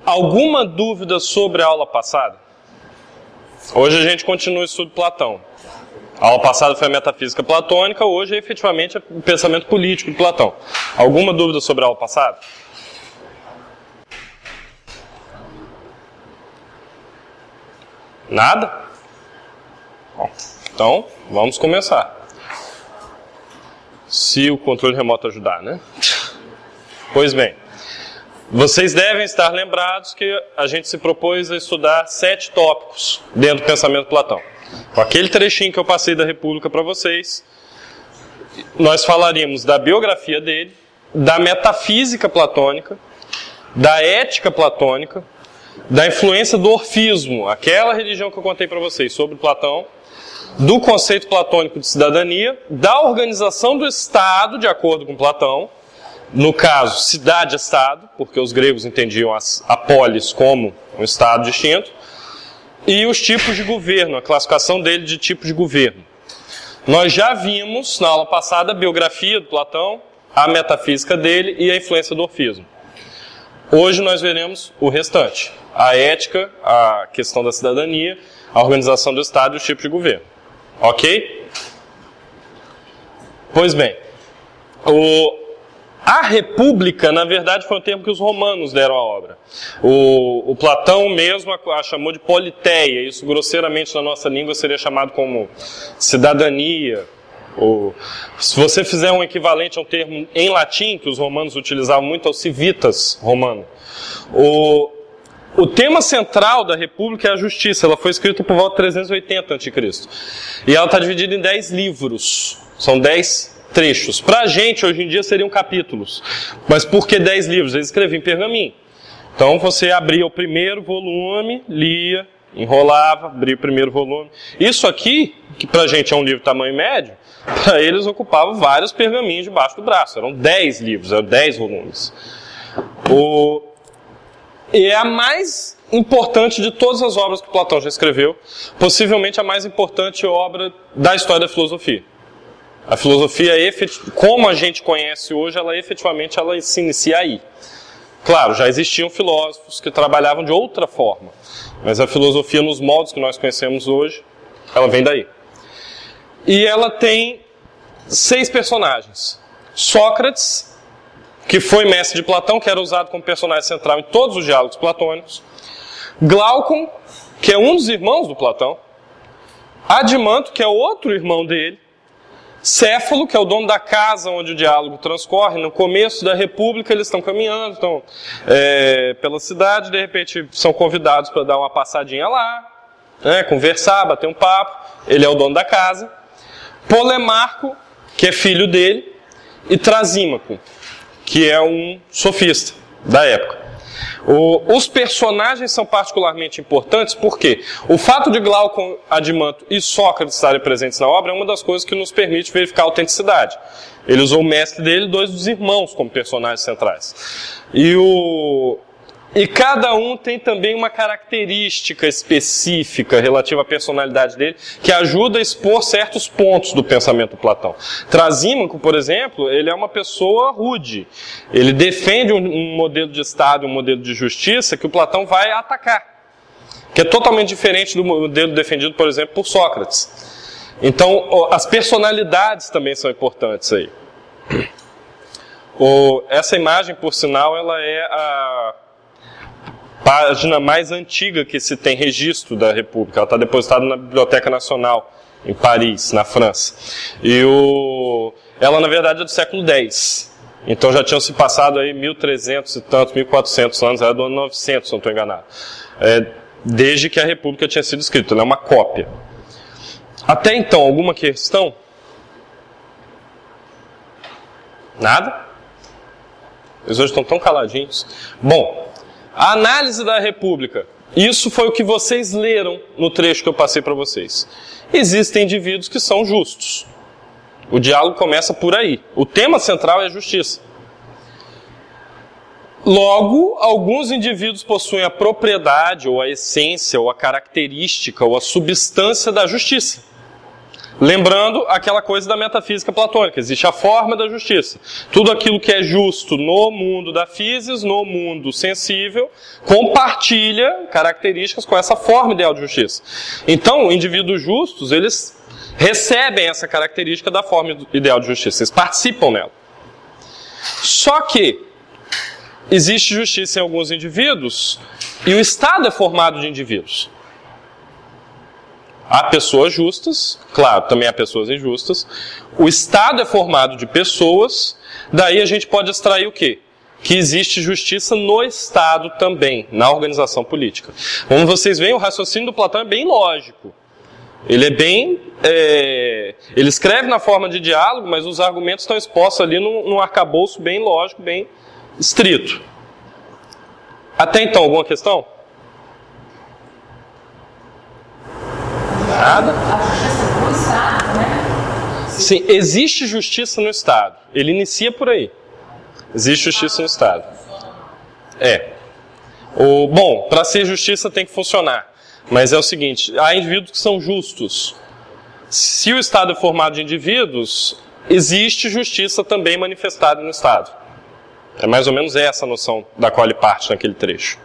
Alguma dúvida sobre a aula passada? Hoje a gente continua o estudo de Platão. A aula passada foi a metafísica platônica, hoje é efetivamente o pensamento político de Platão. Alguma dúvida sobre a aula passada? Nada? Bom, então, vamos começar. Se o controle remoto ajudar, né? Pois bem, vocês devem estar lembrados que a gente se propôs a estudar 7 tópicos dentro do pensamento de Platão. Com aquele trechinho que eu passei da República para vocês, nós falaríamos da biografia dele, da metafísica platônica, da ética platônica, da influência do orfismo, aquela religião que eu contei para vocês sobre Platão, do conceito platônico de cidadania, da organização do Estado de acordo com Platão, no caso, cidade-estado, porque os gregos entendiam a polis como um estado distinto, e os tipos de governo, a classificação dele de tipo de governo. Nós já vimos, na aula passada, a biografia do Platão, a metafísica dele e a influência do orfismo. Hoje nós veremos o restante, a ética, a questão da cidadania, a organização do Estado e os tipos de governo. Ok? Pois bem, a república, na verdade, foi um termo que os romanos deram à obra. O Platão mesmo a chamou de politeia. Isso, grosseiramente, na nossa língua, seria chamado como cidadania. Se você fizer um equivalente a um termo em latim, que os romanos utilizavam muito, é o civitas romano. O tema central da república é a justiça. Ela foi escrita por volta de 380 a.C. E ela está dividida em 10 livros. São 10 trechos. Para a gente, hoje em dia, seriam capítulos. Mas por que 10 livros? Eles escreviam em pergaminho. Então, você abria o primeiro volume, lia, enrolava, abria o primeiro volume. Isso aqui, que para a gente é um livro tamanho médio, para eles ocupava vários pergaminhos debaixo do braço. Eram 10 livros, eram 10 volumes. E é a mais importante de todas as obras que Platão já escreveu, possivelmente a mais importante obra da história da filosofia. A filosofia, como a gente conhece hoje, ela se inicia aí. Claro, já existiam filósofos que trabalhavam de outra forma, mas a filosofia, nos moldes que nós conhecemos hoje, ela vem daí. E ela tem 6 personagens. Sócrates, que foi mestre de Platão, que era usado como personagem central em todos os diálogos platônicos. Glaucon, que é um dos irmãos do Platão. Adimanto, que é outro irmão dele. Céfalo, que é o dono da casa onde o diálogo transcorre. No começo da República, eles estão caminhando pela cidade, de repente são convidados para dar uma passadinha lá, conversar, bater um papo. Ele é o dono da casa. Polemarco, que é filho dele. E Trasímaco, que é um sofista da época. Os personagens são particularmente importantes porque o fato de Glaucon, Adimanto e Sócrates estarem presentes na obra é uma das coisas que nos permite verificar a autenticidade. Ele usou o mestre dele e 2 dos irmãos como personagens centrais. E cada um tem também uma característica específica relativa à personalidade dele, que ajuda a expor certos pontos do pensamento do Platão. Trasímaco, por exemplo, ele é uma pessoa rude. Ele defende um modelo de Estado, um modelo de justiça que o Platão vai atacar, que é totalmente diferente do modelo defendido, por exemplo, por Sócrates. Então, as personalidades também são importantes aí. Essa imagem, por sinal, ela é a página mais antiga que se tem registro da República. Ela está depositada na Biblioteca Nacional, em Paris, na França. Ela, na verdade, é do século X. Então já tinham se passado aí 1300 e tantos, 1400 anos, era do ano 900, se não estou enganado. Desde que a República tinha sido escrita. Ela é uma cópia. Até então, alguma questão? Nada? Eles hoje estão tão caladinhos. Bom, a análise da República. Isso foi o que vocês leram no trecho que eu passei para vocês. Existem indivíduos que são justos. O diálogo começa por aí. O tema central é a justiça. Logo, alguns indivíduos possuem a propriedade, ou a essência, ou a característica, ou a substância da justiça. Lembrando aquela coisa da metafísica platônica, existe a forma da justiça. Tudo aquilo que é justo no mundo da physis, no mundo sensível, compartilha características com essa forma ideal de justiça. Então, indivíduos justos, eles recebem essa característica da forma ideal de justiça, eles participam nela. Só que existe justiça em alguns indivíduos e o Estado é formado de indivíduos. Há pessoas justas, claro, também há pessoas injustas. O Estado é formado de pessoas, daí a gente pode extrair o quê? Que existe justiça no Estado também, na organização política. Como vocês veem, o raciocínio do Platão é bem lógico. Ele é bem... ele escreve na forma de diálogo, mas os argumentos estão expostos ali num arcabouço bem lógico, bem estrito. Até então, alguma questão? Nada? A justiça do Estado, né? Sim, existe justiça no Estado. Ele inicia por aí. Existe justiça no Estado. Bom, para ser justiça tem que funcionar. Mas é o seguinte, há indivíduos que são justos. Se o Estado é formado de indivíduos, existe justiça também manifestada no Estado. É mais ou menos essa a noção da qual ele parte naquele trecho.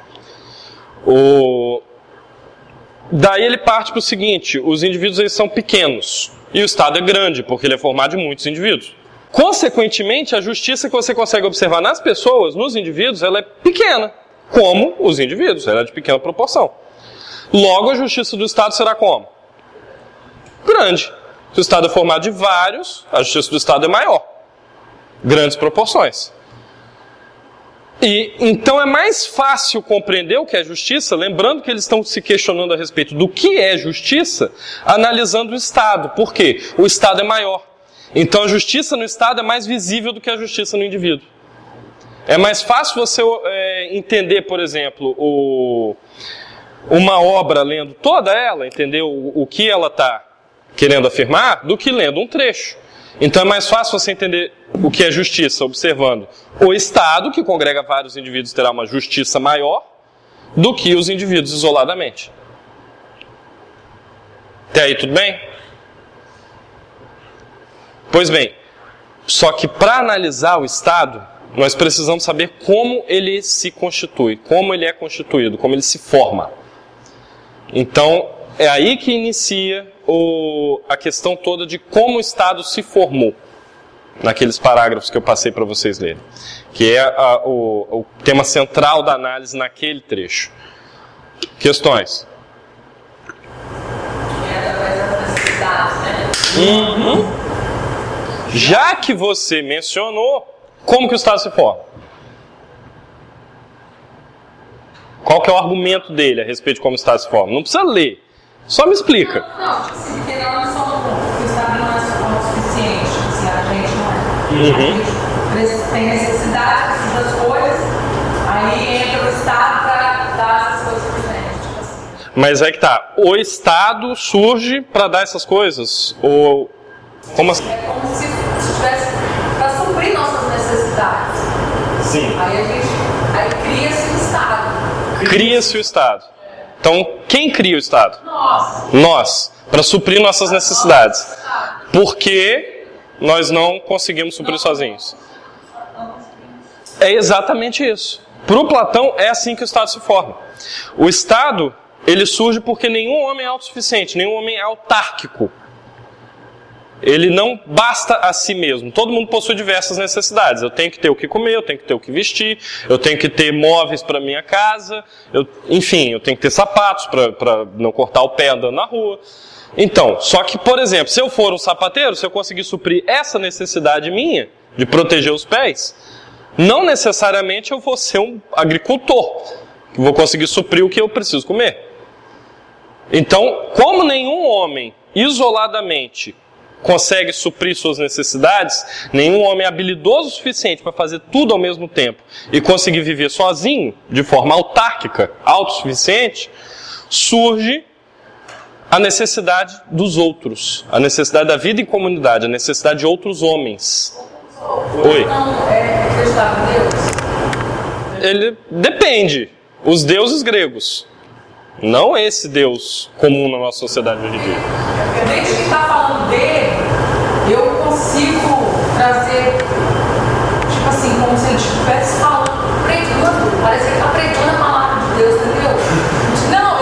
Daí ele parte para o seguinte, os indivíduos eles são pequenos e o Estado é grande, porque ele é formado de muitos indivíduos. Consequentemente, a justiça que você consegue observar nas pessoas, nos indivíduos, ela é pequena, como os indivíduos, ela é de pequena proporção. Logo, a justiça do Estado será como? Grande. Se o Estado é formado de vários, a justiça do Estado é maior. Grandes proporções. E então é mais fácil compreender o que é justiça, lembrando que eles estão se questionando a respeito do que é justiça, analisando o Estado. Por quê? O Estado é maior. Então a justiça no Estado é mais visível do que a justiça no indivíduo. É mais fácil você entender, por exemplo, uma obra lendo toda ela, entender o que ela está querendo afirmar, do que lendo um trecho. Então é mais fácil você entender o que é justiça observando o Estado, que congrega vários indivíduos, terá uma justiça maior, do que os indivíduos isoladamente. Até aí tudo bem? Pois bem, só que para analisar o Estado, nós precisamos saber como ele se constitui, como ele é constituído, como ele se forma. Então, é aí que inicia a questão toda de como o Estado se formou, naqueles parágrafos que eu passei para vocês lerem, que é o tema central da análise naquele trecho. Questões? Já que você mencionou, como que o Estado se forma? Qual que é o argumento dele a respeito de como o Estado se forma? Não precisa ler, só me explica. Não, se entender não é só o Estado não é só suficiente, se a gente não é. A gente tem necessidade dessas coisas, aí entra o Estado para dar essas coisas para frente. Tipo assim. Mas é que tá, o Estado surge para dar essas coisas? Ou como assim? É como se tivesse para suprir nossas necessidades. Sim. Aí cria-se o Estado. Cria-se o Estado. Então, quem cria o Estado? Nós, para suprir nossas necessidades. Porque nós não conseguimos suprir sozinhos. É exatamente isso. Para o Platão, é assim que o Estado se forma. O Estado, ele surge porque nenhum homem é autossuficiente, nenhum homem é autárquico. Ele não basta a si mesmo. Todo mundo possui diversas necessidades. Eu tenho que ter o que comer, eu tenho que ter o que vestir, eu tenho que ter móveis para minha casa, enfim, eu tenho que ter sapatos para não cortar o pé andando na rua. Então, só que, por exemplo, se eu for um sapateiro, se eu conseguir suprir essa necessidade minha, de proteger os pés, não necessariamente eu vou ser um agricultor, que vou conseguir suprir o que eu preciso comer. Então, como nenhum homem, isoladamente, consegue suprir suas necessidades, nenhum homem é habilidoso o suficiente para fazer tudo ao mesmo tempo e conseguir viver sozinho, de forma autárquica, autossuficiente, surge a necessidade dos outros, a necessidade da vida em comunidade, a necessidade de outros homens. Oi. Não é acreditar em Deus? Ele depende. Os deuses gregos. Não esse Deus comum na nossa sociedade hoje em dia. Independente de quem está falando Deus, estivesse falando, pregando, parece que ele está pregando a palavra de Deus, entendeu? Não,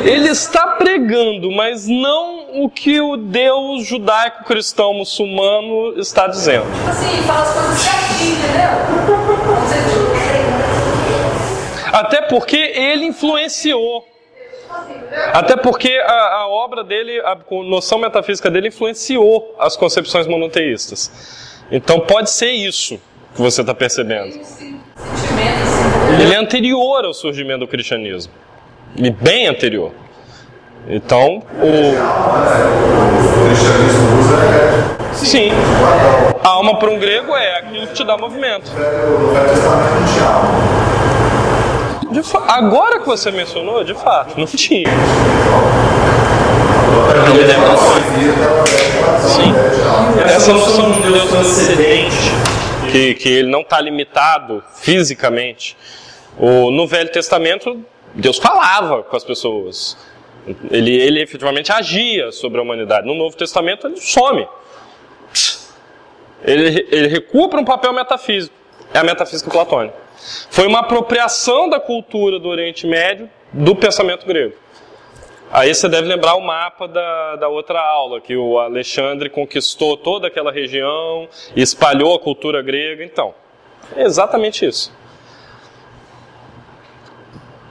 Ele está pregando, mas não o que o Deus judaico-cristão muçulmano está dizendo. Tipo assim, fala as coisas certinho, entendeu? Até porque ele influenciou. Até porque a obra dele, a noção metafísica dele influenciou as concepções monoteístas. Então pode ser isso que você está percebendo. Ele é anterior ao surgimento do cristianismo. E bem anterior. Então, o cristianismo usa sim, alma para um grego é aquilo que te dá movimento. no Velho Testamento não tinha alma. Agora que você mencionou, de fato, não tinha. Sim. Essa noção de um Deus transcendente, que ele não está limitado fisicamente. No Velho Testamento, Deus falava com as pessoas. Ele efetivamente agia sobre a humanidade. No Novo Testamento, ele some. Ele recua para um papel metafísico. É a metafísica platônica. Foi uma apropriação da cultura do Oriente Médio do pensamento grego. Aí você deve lembrar o mapa da outra aula, que o Alexandre conquistou toda aquela região e espalhou a cultura grega. Então, é exatamente isso.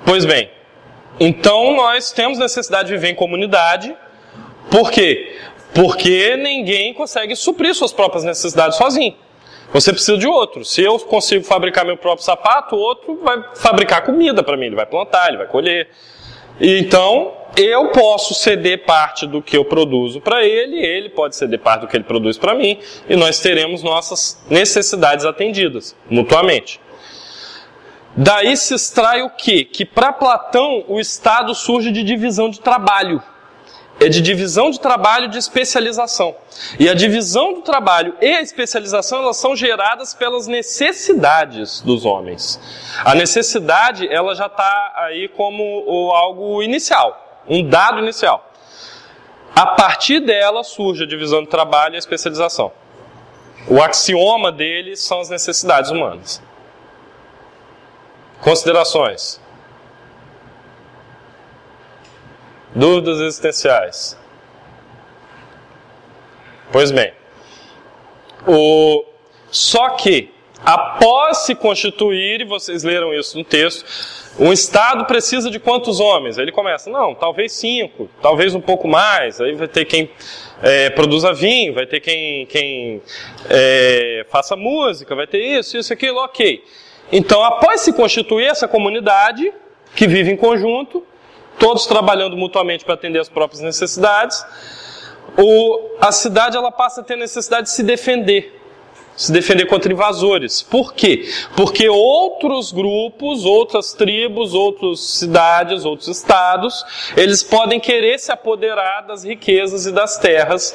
Pois bem, então nós temos necessidade de viver em comunidade. Por quê? Porque ninguém consegue suprir suas próprias necessidades sozinho. Você precisa de outro. Se eu consigo fabricar meu próprio sapato, o outro vai fabricar comida para mim. Ele vai plantar, ele vai colher. Então, eu posso ceder parte do que eu produzo para ele pode ceder parte do que ele produz para mim, e nós teremos nossas necessidades atendidas, mutuamente. Daí se extrai o quê? Que para Platão o Estado surge de divisão de trabalho. É de divisão de trabalho e de especialização. E a divisão do trabalho e a especialização, elas são geradas pelas necessidades dos homens. A necessidade, ela já está aí como algo inicial, um dado inicial. A partir dela surge a divisão do trabalho e a especialização. O axioma dele são as necessidades humanas. Considerações. Dúvidas existenciais. Pois bem. Só que, após se constituir, e vocês leram isso no texto, um Estado precisa de quantos homens? Aí ele começa, não, talvez 5, talvez um pouco mais. Aí vai ter quem produza vinho, vai ter quem faça música, vai ter isso, aquilo, ok. Então, após se constituir essa comunidade, que vive em conjunto, todos trabalhando mutuamente para atender as próprias necessidades, a cidade ela passa a ter necessidade de se defender contra invasores. Por quê? Porque outros grupos, outras tribos, outras cidades, outros estados, eles podem querer se apoderar das riquezas e das terras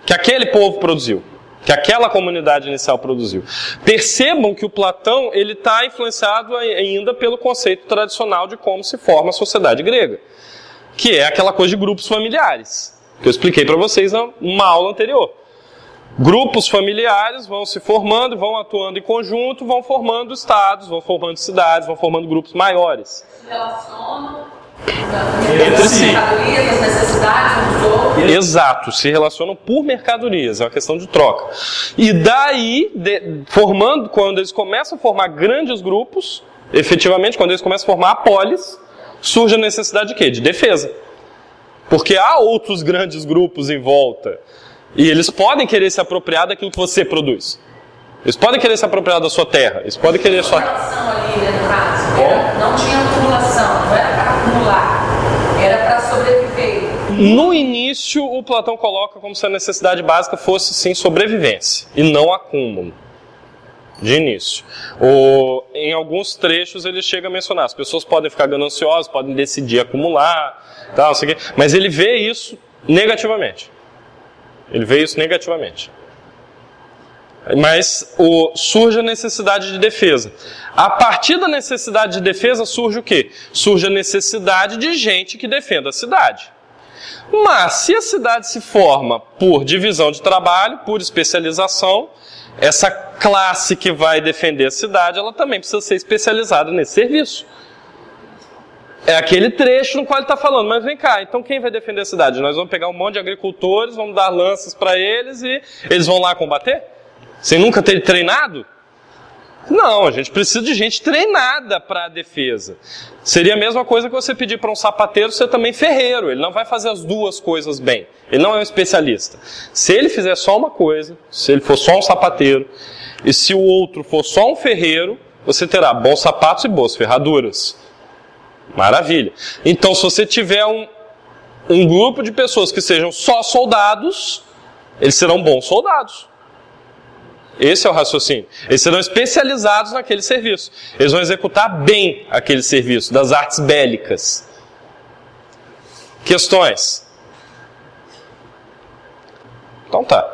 que aquele povo produziu, que aquela comunidade inicial produziu. Percebam que o Platão ele está influenciado ainda pelo conceito tradicional de como se forma a sociedade grega, que é aquela coisa de grupos familiares, que eu expliquei para vocês numa aula anterior. Grupos familiares vão se formando, vão atuando em conjunto, vão formando estados, vão formando cidades, vão formando grupos maiores. Se relacionam entre si. Mercadorias, necessidades uns dos outros. Exato, se relacionam por mercadorias, é uma questão de troca. E daí, quando eles começam a formar grandes grupos, efetivamente, quando eles começam a formar a polis, surge a necessidade de quê? De defesa. Porque há outros grandes grupos em volta. E eles podem querer se apropriar daquilo que você produz. Eles podem querer se apropriar da sua terra. Eles podem querer sua... Ali, no caso, não tinha acumulação, não era para acumular, era para sobreviver. No início, o Platão coloca como se a necessidade básica fosse, sim, sobrevivência, e não acúmulo. De início. Em alguns trechos ele chega a mencionar, as pessoas podem ficar gananciosas, podem decidir acumular, tal, sei o quê, mas ele vê isso negativamente. Ele vê isso negativamente. Mas surge a necessidade de defesa. A partir da necessidade de defesa surge o quê? Surge a necessidade de gente que defenda a cidade. Mas se a cidade se forma por divisão de trabalho, por especialização, essa classe que vai defender a cidade, ela também precisa ser especializada nesse serviço. É aquele trecho no qual ele está falando, mas vem cá, então quem vai defender a cidade? Nós vamos pegar um monte de agricultores, vamos dar lanças para eles e eles vão lá combater? Sem nunca ter treinado? Não, a gente precisa de gente treinada para a defesa. Seria a mesma coisa que você pedir para um sapateiro ser também ferreiro. Ele não vai fazer as duas coisas bem. Ele não é um especialista. Se ele fizer só uma coisa, se ele for só um sapateiro, e se o outro for só um ferreiro, você terá bons sapatos e boas ferraduras. Maravilha. Então, se você tiver um grupo de pessoas que sejam só soldados, eles serão bons soldados. Esse é o raciocínio. Eles serão especializados naquele serviço. Eles vão executar bem aquele serviço das artes bélicas. Questões? Então tá.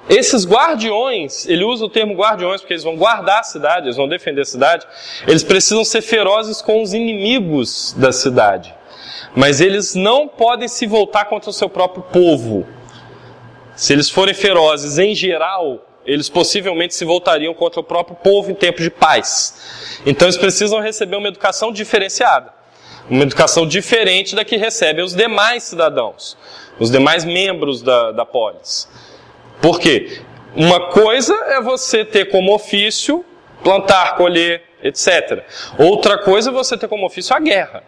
Esses guardiões, ele usa o termo guardiões porque eles vão guardar a cidade, eles vão defender a cidade. Eles precisam ser ferozes com os inimigos da cidade. Mas eles não podem se voltar contra o seu próprio povo. Se eles forem ferozes em geral, eles possivelmente se voltariam contra o próprio povo em tempo de paz. Então eles precisam receber uma educação diferenciada. Uma educação diferente da que recebem os demais cidadãos, os demais membros da polis. Por quê? Uma coisa é você ter como ofício plantar, colher, etc. Outra coisa é você ter como ofício a guerra.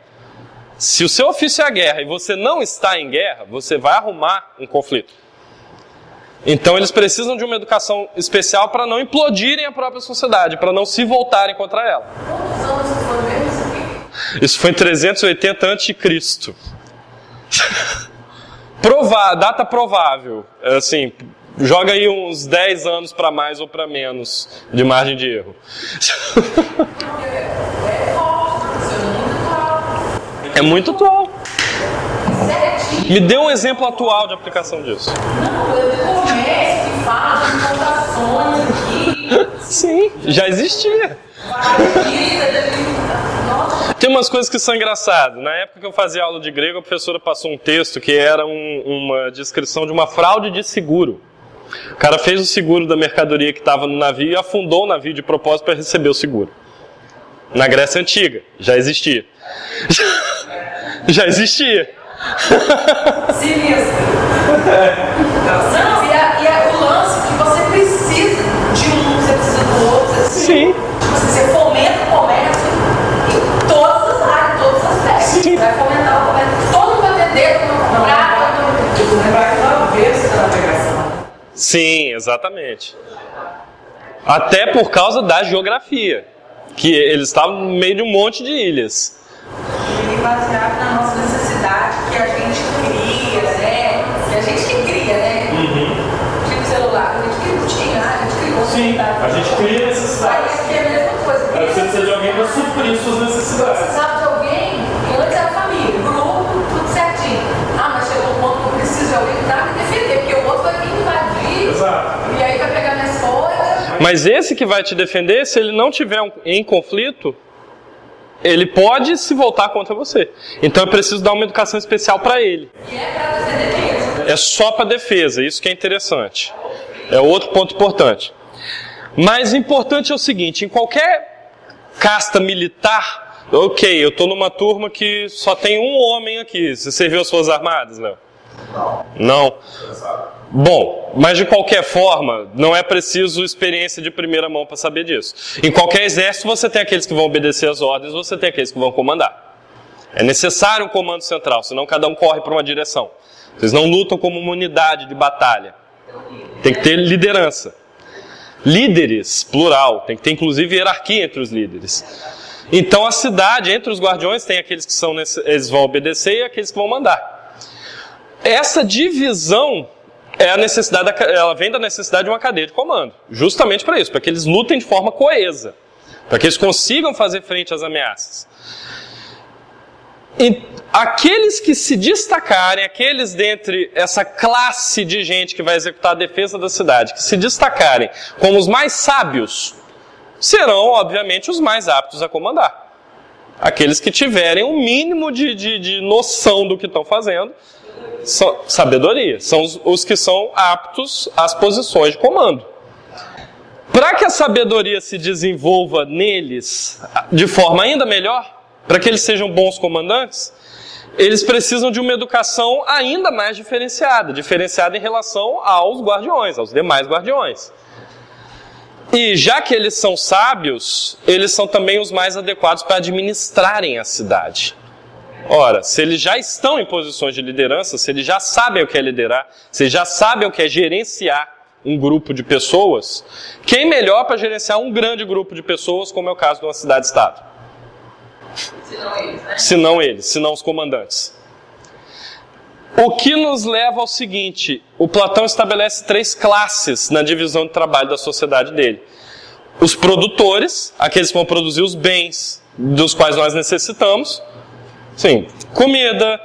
Se o seu ofício é a guerra e você não está em guerra, você vai arrumar um conflito. Então eles precisam de uma educação especial para não implodirem a própria sociedade, para não se voltarem contra ela. Quantos anos foi mesmo? Isso foi em 380 a.C. Data provável. Assim, joga aí uns 10 anos para mais ou para menos de margem de erro. É muito atual. Me dê um exemplo atual de aplicação disso. Não, eu comércio que fala de importações aqui. Sim, já existia. Tem umas coisas que são engraçadas. Na época que eu fazia aula de grego, a professora passou um texto que era uma descrição de uma fraude de seguro. O cara fez o seguro da mercadoria que estava no navio e afundou o navio de propósito para receber o seguro. Na Grécia Antiga, já existia. Já existia. Sinistro. Não, e o lance que você precisa de um, você precisa do outro. Sim. Você fomenta o comércio em todas as áreas, em todos os aspectos. Sim. Vai fomentar o comércio. Todo mundo vai vender, todo mundo vai comprar. Lembrar que não é berço da navegação. Sim, exatamente. Até por causa da geografia. Que eles estavam no meio de um monte de ilhas. E baseado na nossa necessidade que a gente cria, né? Que a gente que cria, né? Tipo celular, a gente que não tinha, a gente criou. Sim, a gente cria Aí necessidades. aqui é a mesma coisa. Aí você precisa de alguém para suprir suas necessidades. Precisava de alguém, que antes era família, grupo, tudo certinho. Ah, mas chegou um ponto que eu preciso de alguém para me defender, porque o outro vai vir invadir. Exato. E aí vai pegar minhas coisas. Mas esse que vai te defender, se ele não tiver em conflito, ele pode se voltar contra você. Então eu preciso dar uma educação especial para ele. E é para defender mesmo. É só para defesa, isso que é interessante. É outro ponto importante. Mas importante é o seguinte, em qualquer casta militar, ok, eu estou numa turma que só tem um homem aqui. Você serviu as Forças Armadas, Léo? Não. Bom, mas de qualquer forma, não é preciso experiência de primeira mão para saber disso. Em qualquer exército você tem aqueles que vão obedecer às ordens, você tem aqueles que vão comandar. É necessário um comando central, senão cada um corre para uma direção. Vocês não lutam como uma unidade de batalha. Tem que ter liderança. Líderes, plural, tem que ter inclusive hierarquia entre os líderes. Então a cidade, entre os guardiões, tem aqueles que eles vão obedecer e aqueles que vão mandar. Essa divisão é a necessidade, ela vem da necessidade de uma cadeia de comando. Justamente para isso, para que eles lutem de forma coesa. Para que eles consigam fazer frente às ameaças. E aqueles que se destacarem, aqueles dentre essa classe de gente que vai executar a defesa da cidade, que se destacarem como os mais sábios, serão, obviamente, os mais aptos a comandar. Aqueles que tiverem um mínimo de noção do que estão fazendo, Sabedoria. São os que são aptos às posições de comando. Para que a sabedoria se desenvolva neles de forma ainda melhor, para que eles sejam bons comandantes, eles precisam de uma educação ainda mais diferenciada em relação aos guardiões, aos demais guardiões. E já que eles são sábios, eles são também os mais adequados para administrarem a cidade. Ora, se eles já estão em posições de liderança, se eles já sabem o que é liderar, se eles já sabem o que é gerenciar um grupo de pessoas, quem melhor para gerenciar um grande grupo de pessoas, como é o caso de uma cidade-estado? Senão eles, senão os comandantes. O que nos leva ao seguinte: o Platão estabelece 3 classes na divisão de trabalho da sociedade dele. Os produtores, aqueles que vão produzir os bens dos quais nós necessitamos, sim, comida,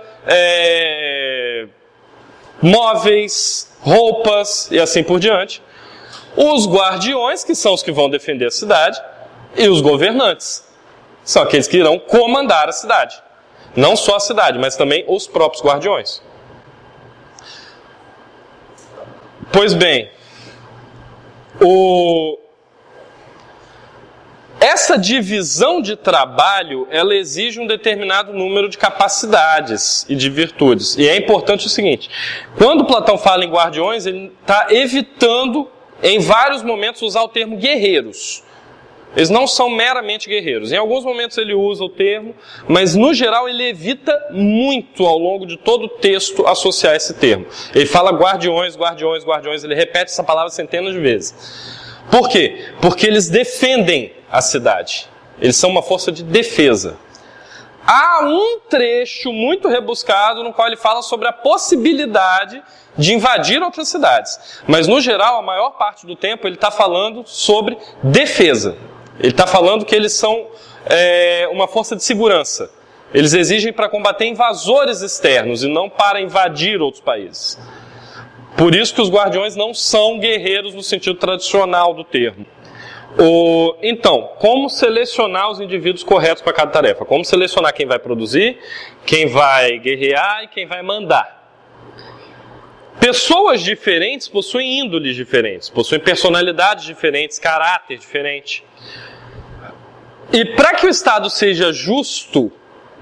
móveis, roupas e assim por diante. Os guardiões, que são os que vão defender a cidade, e os governantes, são aqueles que irão comandar a cidade. Não só a cidade, mas também os próprios guardiões. Pois bem, essa divisão de trabalho, ela exige um determinado número de capacidades e de virtudes. E é importante o seguinte: quando Platão fala em guardiões, ele está evitando, em vários momentos, usar o termo guerreiros. Eles não são meramente guerreiros. Em alguns momentos ele usa o termo, mas no geral ele evita muito, ao longo de todo o texto, associar esse termo. Ele fala guardiões, guardiões, guardiões, ele repete essa palavra centenas de vezes. Por quê? Porque eles defendem a cidade. Eles são uma força de defesa. Há um trecho muito rebuscado no qual ele fala sobre a possibilidade de invadir outras cidades. Mas no geral, a maior parte do tempo, ele está falando sobre defesa. Ele está falando que eles são uma força de segurança. Eles exigem para combater invasores externos e não para invadir outros países. Por isso que os guardiões não são guerreiros no sentido tradicional do termo. Então, como selecionar os indivíduos corretos para cada tarefa? Como selecionar quem vai produzir, quem vai guerrear e quem vai mandar? Pessoas diferentes possuem índoles diferentes, possuem personalidades diferentes, caráter diferente. E para que o Estado seja justo,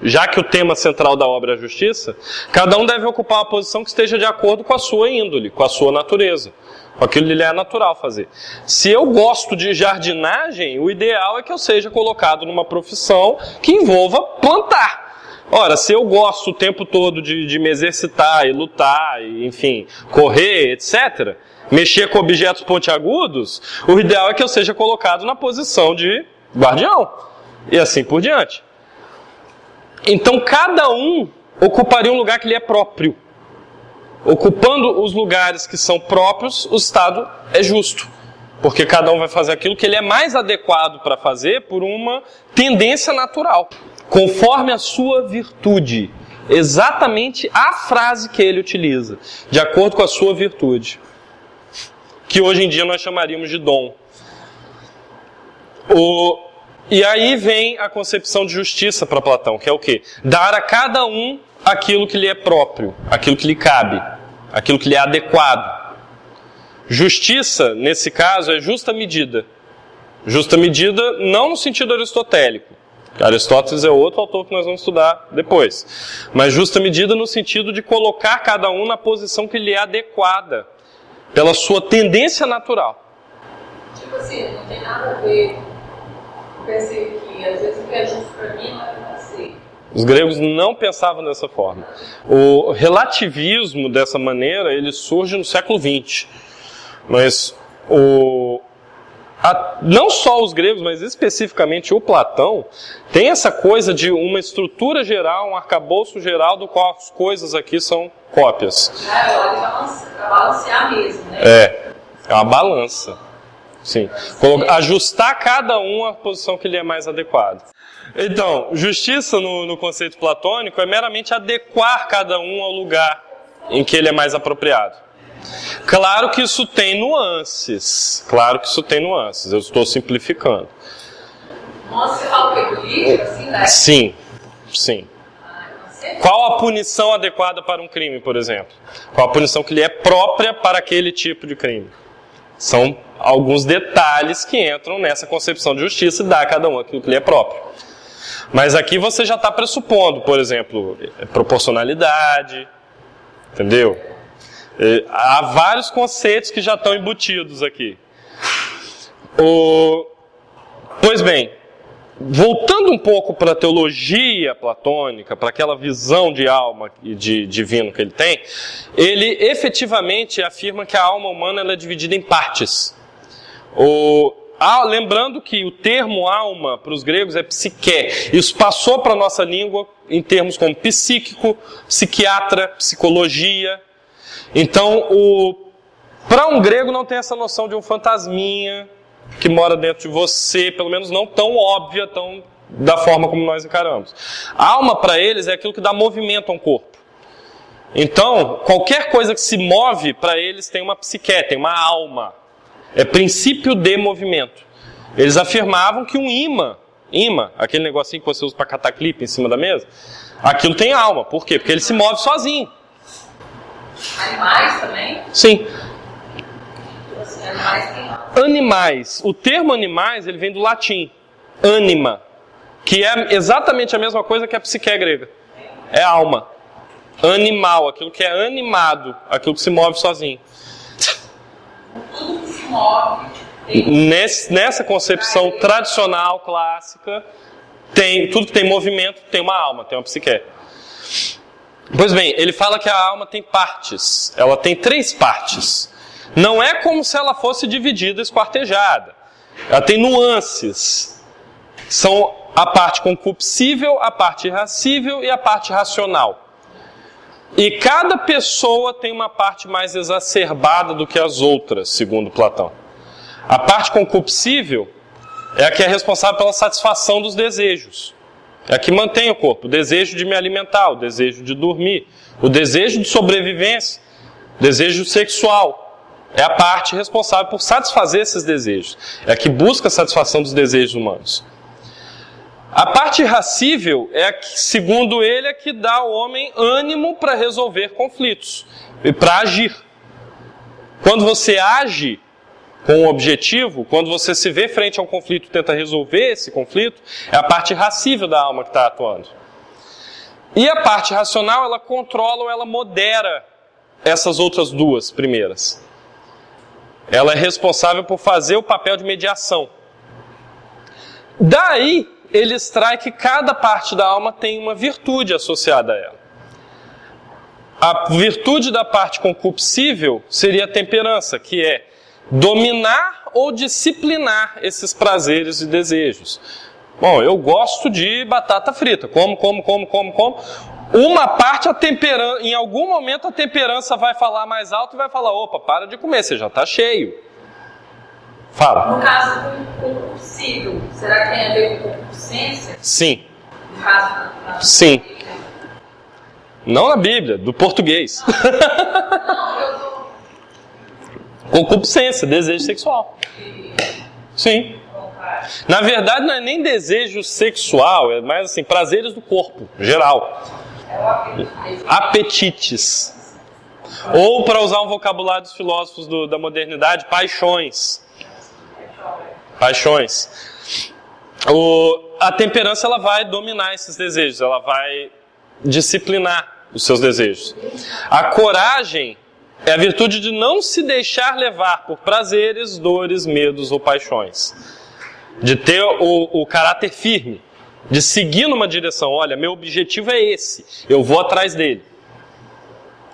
já que o tema central da obra é a justiça, cada um deve ocupar uma posição que esteja de acordo com a sua índole, com a sua natureza, com aquilo que lhe é natural fazer. Se eu gosto de jardinagem, o ideal é que eu seja colocado numa profissão que envolva plantar. Ora, se eu gosto o tempo todo de me exercitar e lutar, e, enfim, correr, etc., mexer com objetos pontiagudos, o ideal é que eu seja colocado na posição de guardião, e assim por diante. Então, cada um ocuparia um lugar que lhe é próprio. Ocupando os lugares que são próprios, o Estado é justo, porque cada um vai fazer aquilo que ele é mais adequado para fazer por uma tendência natural, conforme a sua virtude. Exatamente a frase que ele utiliza, de acordo com a sua virtude, que hoje em dia nós chamaríamos de dom. E aí vem a concepção de justiça para Platão, que é o quê? Dar a cada um aquilo que lhe é próprio, aquilo que lhe cabe, aquilo que lhe é adequado. Justiça, nesse caso, é justa medida. Justa medida não no sentido aristotélico. Aristóteles é outro autor que nós vamos estudar depois. Mas justa medida no sentido de colocar cada um na posição que lhe é adequada, pela sua tendência natural. Tipo assim, não tem nada a ver. Eu pensei que às vezes o que é justo para mim não é para você. Os gregos não pensavam dessa forma. O relativismo, dessa maneira, ele surge no século XX. Mas não só os gregos, mas especificamente o Platão, tem essa coisa de uma estrutura geral, um arcabouço geral, do qual as coisas aqui são cópias. Para balancear mesmo, né? É uma balança. Sim. Ajustar cada um à posição que lhe é mais adequada. Então, justiça no conceito platônico é meramente adequar cada um ao lugar em que ele é mais apropriado. Claro que isso tem nuances. Eu estou simplificando. Nossa, você fala política, assim, né? Sim. Você Qual a punição adequada para um crime, por exemplo? Qual a punição que lhe é própria para aquele tipo de crime? São alguns detalhes que entram nessa concepção de justiça e dá a cada um aquilo que lhe é próprio. Mas aqui você já está pressupondo, por exemplo, proporcionalidade, entendeu? Há vários conceitos que já estão embutidos aqui. Pois bem, voltando um pouco para a teologia platônica, para aquela visão de alma e de divino que ele tem, ele efetivamente afirma que a alma humana ela é dividida em partes. Lembrando que o termo alma para os gregos é psique. Isso passou para a nossa língua em termos como psíquico, psiquiatra, psicologia. Então, para um grego não tem essa noção de um fantasminha que mora dentro de você, pelo menos não tão óbvia, tão da forma como nós encaramos. A alma para eles é aquilo que dá movimento a um corpo. Então, qualquer coisa que se move para eles tem uma psique, tem uma alma. É princípio de movimento. Eles afirmavam que um imã, aquele negocinho que você usa para catar clipe em cima da mesa, aquilo tem alma. Por quê? Porque ele se move sozinho. Animais também? Sim. Assim, animais têm alma. Animais. O termo animais, ele vem do latim. Anima. Que é exatamente a mesma coisa que a psique grega. É alma. Animal. Aquilo que é animado. Aquilo que se move sozinho. Tudo que se move. Nessa concepção tradicional, clássica, tudo que tem movimento tem uma alma, tem uma psique. Pois bem, ele fala que a alma tem partes. Ela tem 3 partes. Não é como se ela fosse dividida, esquartejada. Ela tem nuances. São a parte concupiscível, a parte irascível e a parte racional. E cada pessoa tem uma parte mais exacerbada do que as outras, segundo Platão. A parte concupiscível é a que é responsável pela satisfação dos desejos. É a que mantém o corpo. O desejo de me alimentar, o desejo de dormir, o desejo de sobrevivência, o desejo sexual. É a parte responsável por satisfazer esses desejos. É a que busca a satisfação dos desejos humanos. A parte irascível é a que, segundo ele, é que dá ao homem ânimo para resolver conflitos e para agir. Quando você age com um objetivo, quando você se vê frente a um conflito e tenta resolver esse conflito, é a parte irascível da alma que está atuando. E a parte racional, ela controla ou ela modera essas outras 2 primeiras. Ela é responsável por fazer o papel de mediação. Daí, ele extrai que cada parte da alma tem uma virtude associada a ela. A virtude da parte concupiscível seria a temperança, que é dominar ou disciplinar esses prazeres e desejos. Bom, eu gosto de batata frita, como. Uma parte, em algum momento a temperança vai falar mais alto e vai falar, opa, para de comer, você já está cheio. Fala. No caso do concupiscível, será que tem a ver com concupiscência? Sim. No caso da Sim. Bíblia? Não na Bíblia, do português. Não, eu tô... Concupiscência, desejo sexual. Sim. Na verdade, não é nem desejo sexual, é mais assim, prazeres do corpo, geral. Apetites. Ou, para usar um vocabulário dos filósofos da modernidade, paixões. Paixões. A temperança ela vai dominar esses desejos, ela vai disciplinar os seus desejos. A coragem é a virtude de não se deixar levar por prazeres, dores, medos ou paixões. De ter o caráter firme, de seguir numa direção. Olha, meu objetivo é esse, eu vou atrás dele.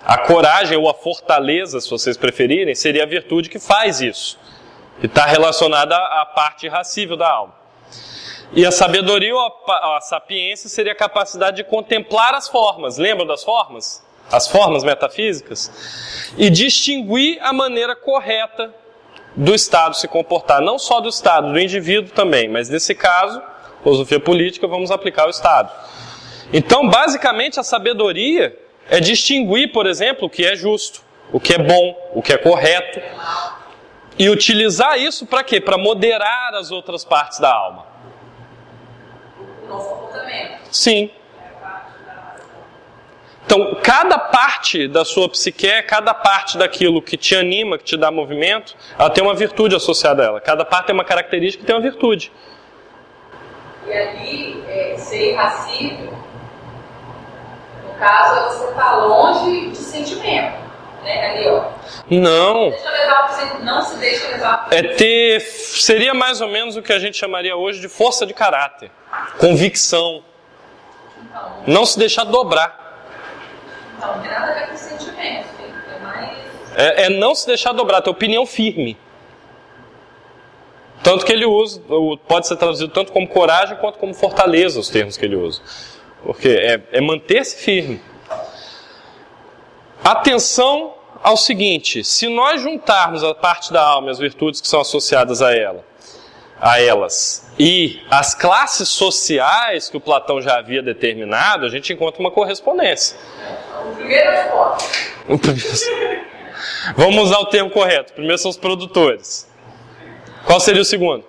A coragem ou a fortaleza, se vocês preferirem, seria a virtude que faz isso. Que está relacionada à parte irascível da alma. E a sabedoria ou a sapiência seria a capacidade de contemplar as formas. Lembram das formas? As formas metafísicas? E distinguir a maneira correta do Estado se comportar. Não só do Estado, do indivíduo também. Mas nesse caso, filosofia política, vamos aplicar ao Estado. Então, basicamente, a sabedoria é distinguir, por exemplo, o que é justo, o que é bom, o que é correto. E utilizar isso para quê? Para moderar as outras partes da alma. O nosso comportamento. Sim. Então, cada parte da sua psique, cada parte daquilo que te anima, que te dá movimento, ela tem uma virtude associada a ela. Cada parte tem uma característica que tem uma virtude. E ali, ser irracível, no caso, é você estar longe de sentimento. Né? Ali, ó. Não. Não se deixa levar. Seria mais ou menos o que a gente chamaria hoje de força de caráter. Convicção. Então, Não se deixar dobrar. Então, não tem nada a ver com sentimento. É mais... É não se deixar dobrar, ter opinião firme. Tanto que ele usa, pode ser traduzido tanto como coragem quanto como fortaleza, os termos que ele usa. Porque é manter-se firme. Atenção ao seguinte, se nós juntarmos a parte da alma e as virtudes que são associadas a elas, e as classes sociais que o Platão já havia determinado, a gente encontra uma correspondência. O primeiro é o Vamos usar o termo correto. Primeiro são os produtores. Qual seria o segundo?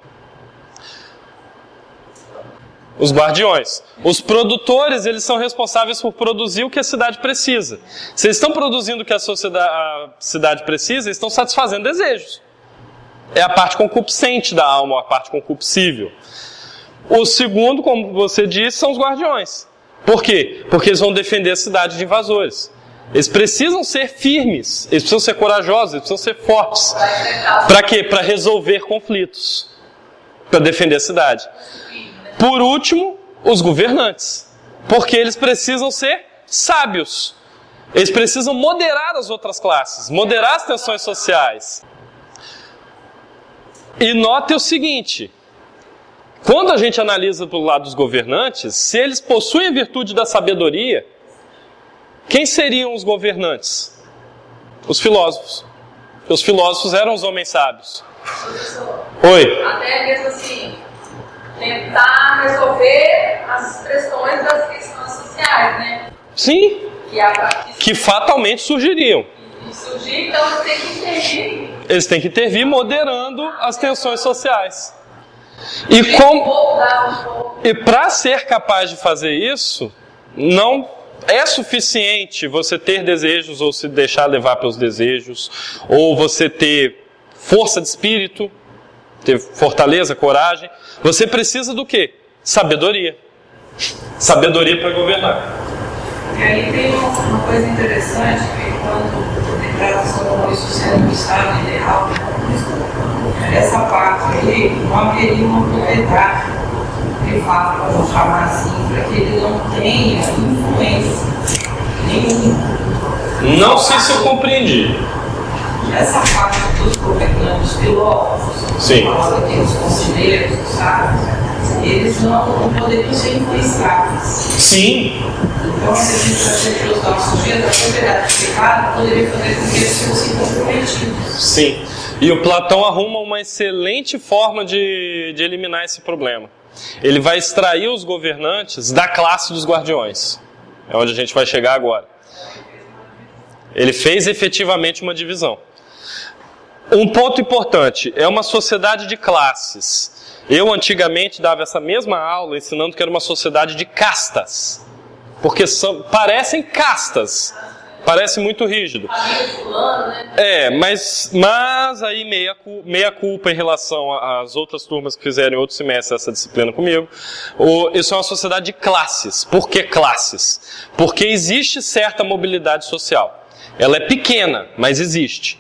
Os guardiões. Os produtores, eles são responsáveis por produzir o que a cidade precisa. Se eles estão produzindo o que a cidade precisa, eles estão satisfazendo desejos. É a parte concupiscente da alma, a parte concupiscível. O segundo, como você disse, são os guardiões. Por quê? Porque eles vão defender a cidade de invasores. Eles precisam ser firmes, eles precisam ser corajosos, eles precisam ser fortes. Para quê? Para resolver conflitos. Para defender a cidade. Por último, os governantes. Porque eles precisam ser sábios. Eles precisam moderar as outras classes, moderar as tensões sociais. E note o seguinte, quando a gente analisa pelo lado dos governantes, se eles possuem a virtude da sabedoria, quem seriam os governantes? Os filósofos. Os filósofos eram os homens sábios. Oi. Até mesmo assim, tentar resolver as questões das questões sociais, né? Sim. Que fatalmente surgiriam. E surgir, então eles têm que intervir. Eles têm que intervir moderando as tensões sociais. E para ser capaz de fazer isso, não é suficiente você ter desejos ou se deixar levar pelos desejos, ou você ter força de espírito, ter fortaleza, coragem. Você precisa do quê? Sabedoria. Sabedoria para governar. E aí tem uma coisa interessante, que quando a declaração do social do Estado ideal, essa parte aí não haveria uma propriedade privada, vamos chamar assim, para que ele não tenha influência nenhuma. Não sei se eu compreendi. Essa parte dos governantes, filósofos, sim, os conselheiros, sabe? Eles não poderiam ser influenciáveis. Sim. Então, se a gente aceitou os nossos dias, a propriedade privada poderia fazer com que eles fossem comprometidos. Sim. E o Platão arruma uma excelente forma de eliminar esse problema. Ele vai extrair os governantes da classe dos guardiões. É onde a gente vai chegar agora. Ele fez efetivamente uma divisão. Um ponto importante, é uma sociedade de classes. Eu antigamente dava essa mesma aula ensinando que era uma sociedade de castas. Porque parecem castas. Parece muito rígido. Mas aí meia culpa em relação às outras turmas que fizerem outro semestre essa disciplina comigo. Isso é uma sociedade de classes. Por que classes? Porque existe certa mobilidade social. Ela é pequena, mas existe.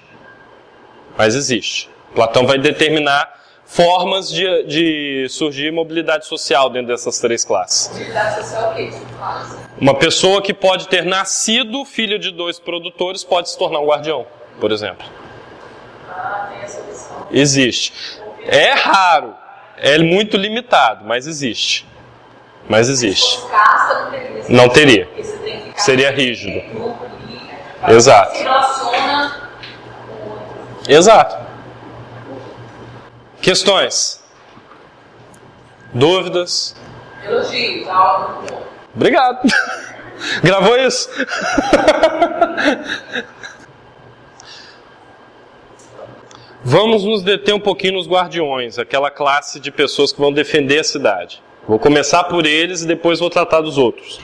Platão vai determinar formas de surgir mobilidade social dentro dessas três classes. Mobilidade social o quê? Uma pessoa que pode ter nascido filho de 2 produtores pode se tornar um guardião, por exemplo. Tem essa opção. Existe. É raro, é muito limitado, mas existe. Casta não teria. Seria rígido. Exato. Se relaciona. Exato. Questões? Dúvidas? Elogios, algo. Obrigado. Gravou isso? Vamos nos deter um pouquinho nos guardiões, aquela classe de pessoas que vão defender a cidade. Vou começar por eles e depois vou tratar dos outros.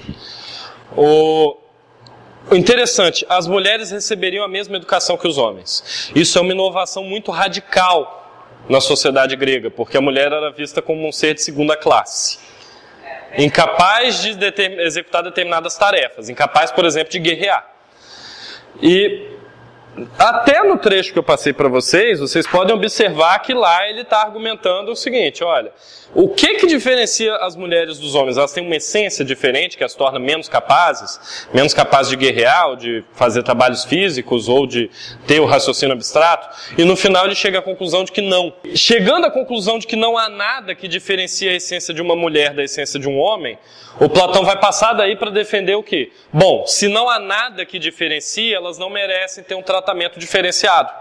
Interessante, as mulheres receberiam a mesma educação que os homens. Isso é uma inovação muito radical na sociedade grega, porque a mulher era vista como um ser de segunda classe, incapaz de executar determinadas tarefas, incapaz, por exemplo, de guerrear. E até no trecho que eu passei para vocês podem observar que lá ele está argumentando o seguinte, olha, o que diferencia as mulheres dos homens? Elas têm uma essência diferente que as torna menos capazes de guerrear, ou de fazer trabalhos físicos, ou de ter o raciocínio abstrato, e no final ele chega à conclusão de que não. Chegando à conclusão de que não há nada que diferencie a essência de uma mulher da essência de um homem, o Platão vai passar daí para defender o quê? Bom, se não há nada que diferencia, elas não merecem ter um tratamento diferenciado.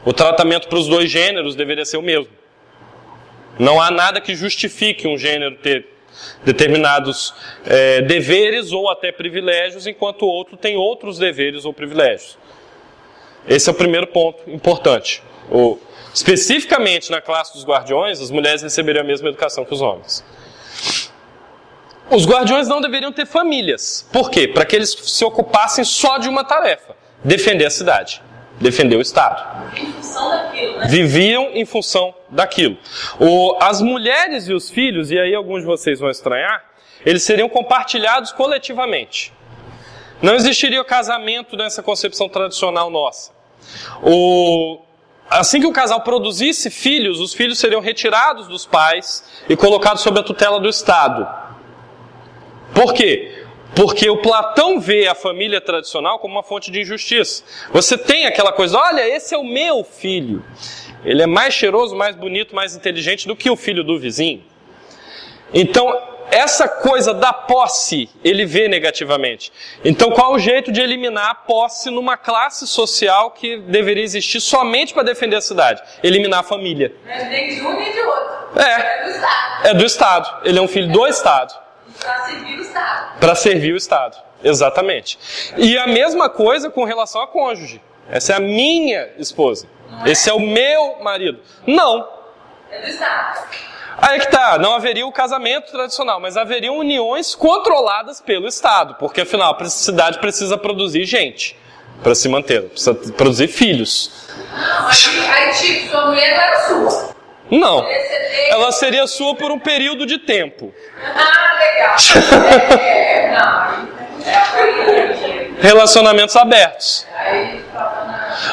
O tratamento para os dois gêneros deveria ser o mesmo. Não há nada que justifique um gênero ter determinados deveres ou até privilégios, enquanto o outro tem outros deveres ou privilégios. Esse é o primeiro ponto importante. Especificamente na classe dos guardiões, as mulheres receberiam a mesma educação que os homens. Os guardiões não deveriam ter famílias. Por quê? Para que eles se ocupassem só de uma tarefa: defender a cidade, defender o Estado. Em função daquilo, né? Viviam em função daquilo. As mulheres e os filhos, e aí alguns de vocês vão estranhar, eles seriam compartilhados coletivamente. Não existiria o casamento nessa concepção tradicional nossa. Assim que o casal produzisse filhos, os filhos seriam retirados dos pais e colocados sob a tutela do Estado. Por quê? Porque o Platão vê a família tradicional como uma fonte de injustiça. Você tem aquela coisa, olha, esse é o meu filho. Ele é mais cheiroso, mais bonito, mais inteligente do que o filho do vizinho. Então, essa coisa da posse, ele vê negativamente. Então, qual o jeito de eliminar a posse numa classe social que deveria existir somente para defender a cidade? Eliminar a família. Mas nem de um nem de outro. É do Estado. É do Estado. Ele é um filho do Estado. Para servir o Estado. Para servir o Estado, exatamente. E a mesma coisa com relação a cônjuge. Essa é a minha esposa. Esse é o meu marido. Não. É do Estado. Aí que tá, não haveria o casamento tradicional, mas haveriam uniões controladas pelo Estado, porque afinal a cidade precisa produzir gente para se manter, precisa produzir filhos. Não, aí tipo, sua mulher não era sua. Não, ela seria sua por um período de tempo. Ah, legal. Relacionamentos abertos.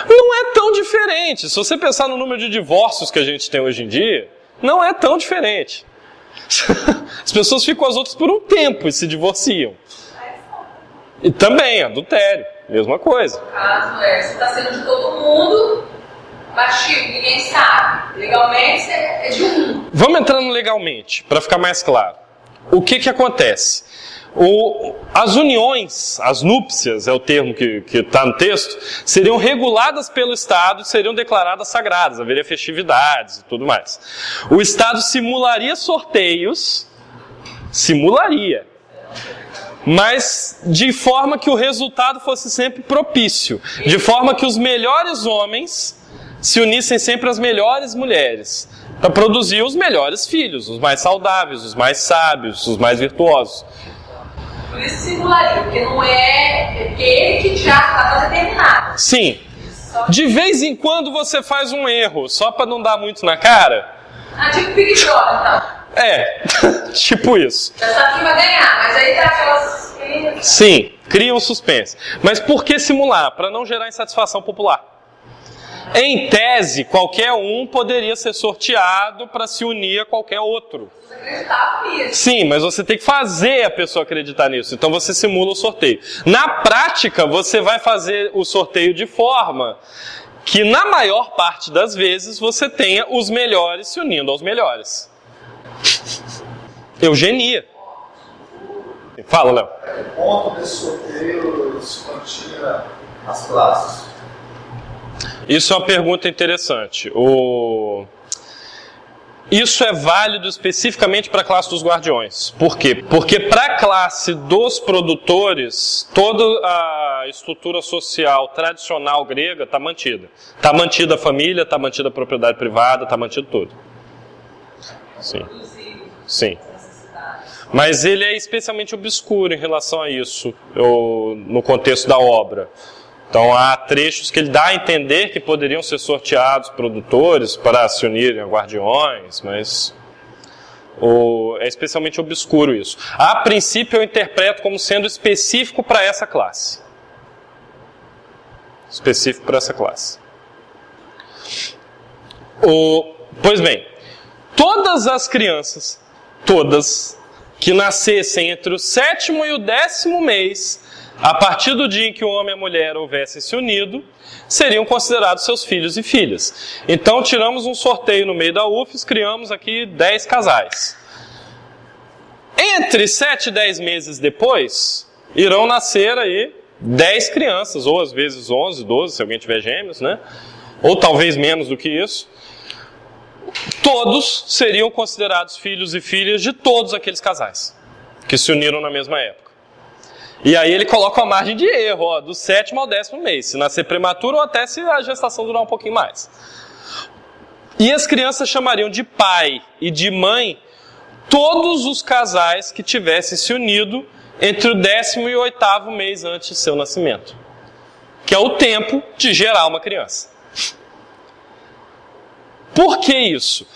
Não é tão diferente. Se você pensar no número de divórcios que a gente tem hoje em dia, não é tão diferente. As pessoas ficam com as outras por um tempo e se divorciam. E também, adultério, mesma coisa. No caso, você está sendo de todo mundo, mas ninguém sabe. Legalmente é de um. Vamos entrando legalmente, para ficar mais claro. O que acontece? As uniões, as núpcias, é o termo que está no texto, seriam reguladas pelo Estado e seriam declaradas sagradas, haveria festividades e tudo mais. O Estado simularia sorteios, mas de forma que o resultado fosse sempre propício, de forma que os melhores homens se unissem sempre às melhores mulheres, para produzir os melhores filhos, os mais saudáveis, os mais sábios, os mais virtuosos. Por isso simularia, porque não porque ele que já estava determinado. Sim. De vez em quando você faz um erro, só para não dar muito na cara. Tipo Big Brother, então. Tipo isso. Já sabe quem vai ganhar, mas aí tá aquelas... Sim, cria um suspense. Mas por que simular? Para não gerar insatisfação popular. Em tese, qualquer um poderia ser sorteado para se unir a qualquer outro. Você acreditava nisso. Sim, mas você tem que fazer a pessoa acreditar nisso. Então você simula o sorteio. Na prática, você vai fazer o sorteio de forma que, na maior parte das vezes, você tenha os melhores se unindo aos melhores. Eugenia. Fala, Léo. O ponto desse sorteio se continha as classes. Isso é uma pergunta interessante. Isso é válido especificamente para a classe dos guardiões. Por quê? Porque para a classe dos produtores, toda a estrutura social tradicional grega está mantida. Está mantida a família, está mantida a propriedade privada, está mantido tudo. Sim. Sim. Mas ele é especialmente obscuro em relação a isso, no contexto da obra. Então há trechos que ele dá a entender que poderiam ser sorteados produtores para se unirem a guardiões, mas é especialmente obscuro isso. A princípio eu interpreto como sendo específico para essa classe. Específico para essa classe. Pois bem, todas as crianças, todas, que nascessem entre o 7º e o 10º mês, a partir do dia em que o homem e a mulher houvessem se unido, seriam considerados seus filhos e filhas. Então tiramos um sorteio no meio da UFES, criamos aqui 10 casais. Entre 7 e 10 meses depois, irão nascer aí 10 crianças, ou às vezes 11, 12, se alguém tiver gêmeos, né? Ou talvez menos do que isso. Todos seriam considerados filhos e filhas de todos aqueles casais que se uniram na mesma época. E aí ele coloca a margem de erro, do 7º ao 10º mês, se nascer prematuro ou até se a gestação durar um pouquinho mais. E as crianças chamariam de pai e de mãe todos os casais que tivessem se unido entre o 10º e o 8º mês antes de seu nascimento, que é o tempo de gerar uma criança. Por que isso?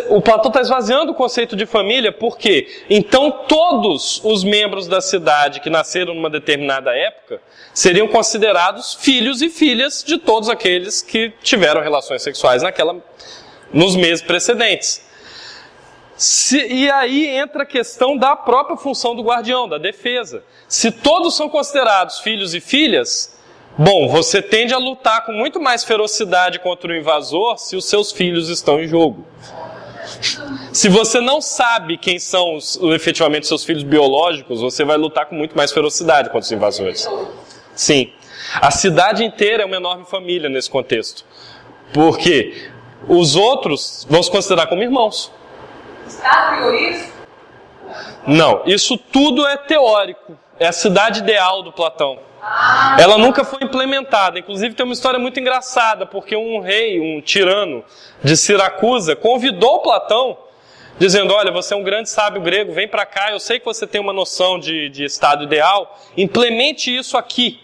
O Platão está esvaziando o conceito de família, porque então todos os membros da cidade que nasceram numa determinada época seriam considerados filhos e filhas de todos aqueles que tiveram relações sexuais nos meses precedentes. E aí entra a questão da própria função do guardião, da defesa. Se todos são considerados filhos e filhas, bom, você tende a lutar com muito mais ferocidade contra o invasor se os seus filhos estão em jogo. Se você não sabe quem são efetivamente seus filhos biológicos, você vai lutar com muito mais ferocidade contra os invasores. Sim. A cidade inteira é uma enorme família nesse contexto. Porque os outros vão se considerar como irmãos. Estado prioriza? Não, isso tudo é teórico. É a cidade ideal do Platão. Ela nunca foi implementada. Inclusive tem uma história muito engraçada, porque um rei, um tirano de Siracusa, convidou Platão, dizendo: olha, você é um grande sábio grego, vem para cá, eu sei que você tem uma noção de estado ideal, implemente isso aqui,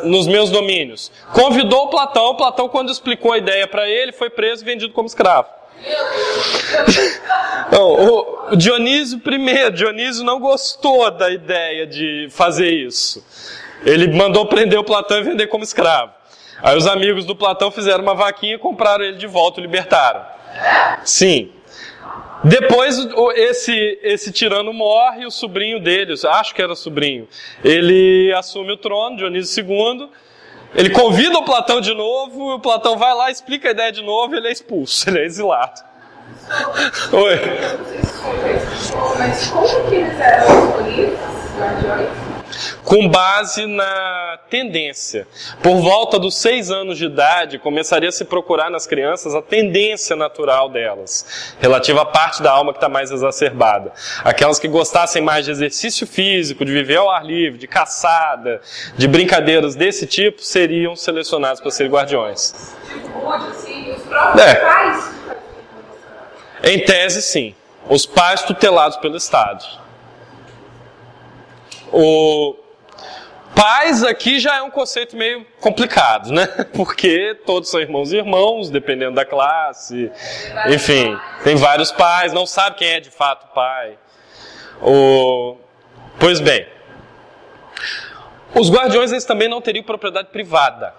nos meus domínios. Convidou Platão, quando explicou a ideia para ele, foi preso e vendido como escravo. Não, o Dionísio não gostou da ideia de fazer isso. Ele mandou prender o Platão e vender como escravo. Aí os amigos do Platão fizeram uma vaquinha, compraram ele de volta e o libertaram. Sim. Depois esse tirano morre e o sobrinho dele, acho que era sobrinho, ele assume o trono, Dionísio II. Ele convida o Platão de novo, o Platão vai lá, explica a ideia de novo e ele é expulso, ele é exilado. Oi. Mas como que eles eram escolhidos, os guardiões? Com base na tendência. Por volta dos 6 anos de idade, começaria a se procurar nas crianças a tendência natural delas, relativa à parte da alma que está mais exacerbada. Aquelas que gostassem mais de exercício físico, de viver ao ar livre, de caçada, de brincadeiras desse tipo, seriam selecionados para serem guardiões. Tipo, rude, assim, os próprios pais? Em tese, sim. Os pais tutelados pelo Estado. Pais aqui já é um conceito meio complicado, né? Porque todos são irmãos e irmãos, dependendo da classe. Enfim, tem vários pais, não sabe quem é de fato o pai. Pois bem, os guardiões eles também não teriam propriedade privada.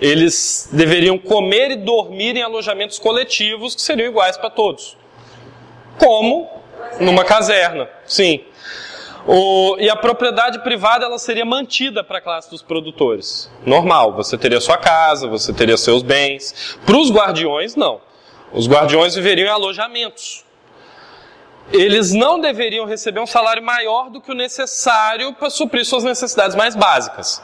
Eles deveriam comer e dormir em alojamentos coletivos que seriam iguais para todos. Como numa caserna, sim. E a propriedade privada ela seria mantida para a classe dos produtores. Normal, você teria sua casa, você teria seus bens. Para os guardiões, não. Os guardiões viveriam em alojamentos. Eles não deveriam receber um salário maior do que o necessário para suprir suas necessidades mais básicas.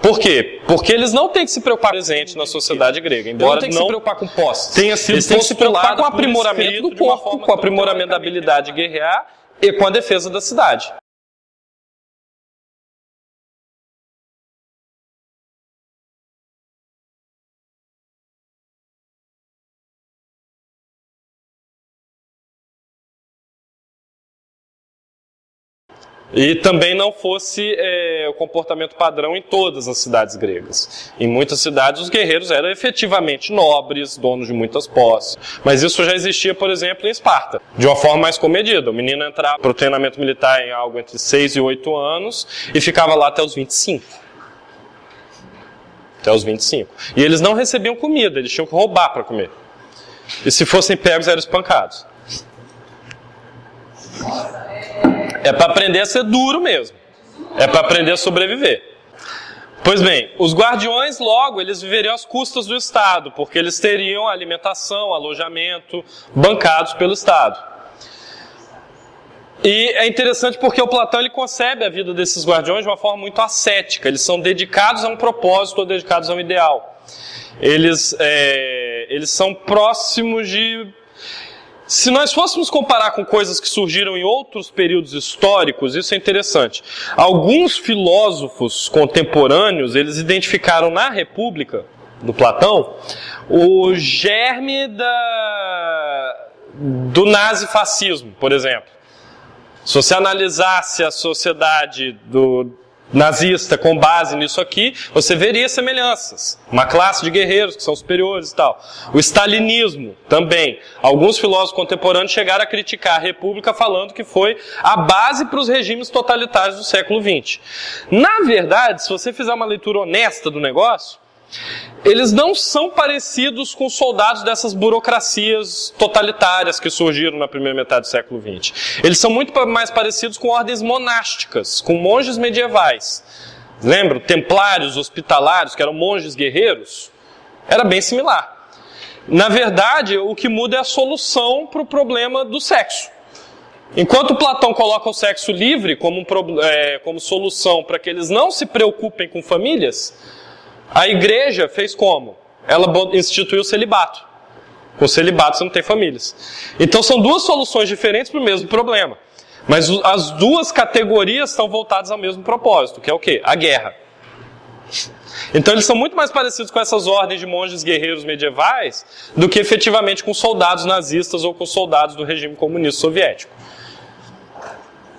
Por quê? Porque eles não têm que se preocupar presente na sociedade grega, embora não se preocupar com posses. Eles têm que se preocupar com o aprimoramento do corpo, com o aprimoramento da habilidade de guerrear e com a defesa da cidade. E também não fosse o comportamento padrão em todas as cidades gregas. Em muitas cidades os guerreiros eram efetivamente nobres, donos de muitas posses. Mas isso já existia, por exemplo, em Esparta, de uma forma mais comedida. O menino entrava para o treinamento militar em algo entre 6 e 8 anos e ficava lá até os 25. Até os 25. E eles não recebiam comida, eles tinham que roubar para comer. E se fossem pegos, eram espancados. É para aprender a ser duro mesmo. É para aprender a sobreviver. Pois bem, os guardiões logo, eles viveriam às custas do Estado, porque eles teriam alimentação, alojamento, bancados pelo Estado. E é interessante porque o Platão ele concebe a vida desses guardiões de uma forma muito ascética. Eles são dedicados a um propósito ou dedicados a um ideal. Eles são próximos de... Se nós fôssemos comparar com coisas que surgiram em outros períodos históricos, isso é interessante. Alguns filósofos contemporâneos, eles identificaram na República, do Platão, o germe do nazifascismo, por exemplo. Se você analisasse a sociedade nazista com base nisso aqui, você veria semelhanças. Uma classe de guerreiros que são superiores e tal. O stalinismo também. Alguns filósofos contemporâneos chegaram a criticar a República falando que foi a base para os regimes totalitários do século XX. Na verdade, se você fizer uma leitura honesta do negócio, eles não são parecidos com soldados dessas burocracias totalitárias que surgiram na primeira metade do século XX. Eles são muito mais parecidos com ordens monásticas, com monges medievais. Lembra? Templários, hospitalários, que eram monges guerreiros? Era bem similar. Na verdade, o que muda é a solução para o problema do sexo. Enquanto Platão coloca o sexo livre como solução para que eles não se preocupem com famílias, a igreja fez como? Ela instituiu o celibato. Com o celibato você não tem famílias. Então são duas soluções diferentes para o mesmo problema. Mas as duas categorias estão voltadas ao mesmo propósito, que é o quê? A guerra. Então eles são muito mais parecidos com essas ordens de monges guerreiros medievais do que efetivamente com soldados nazistas ou com soldados do regime comunista soviético.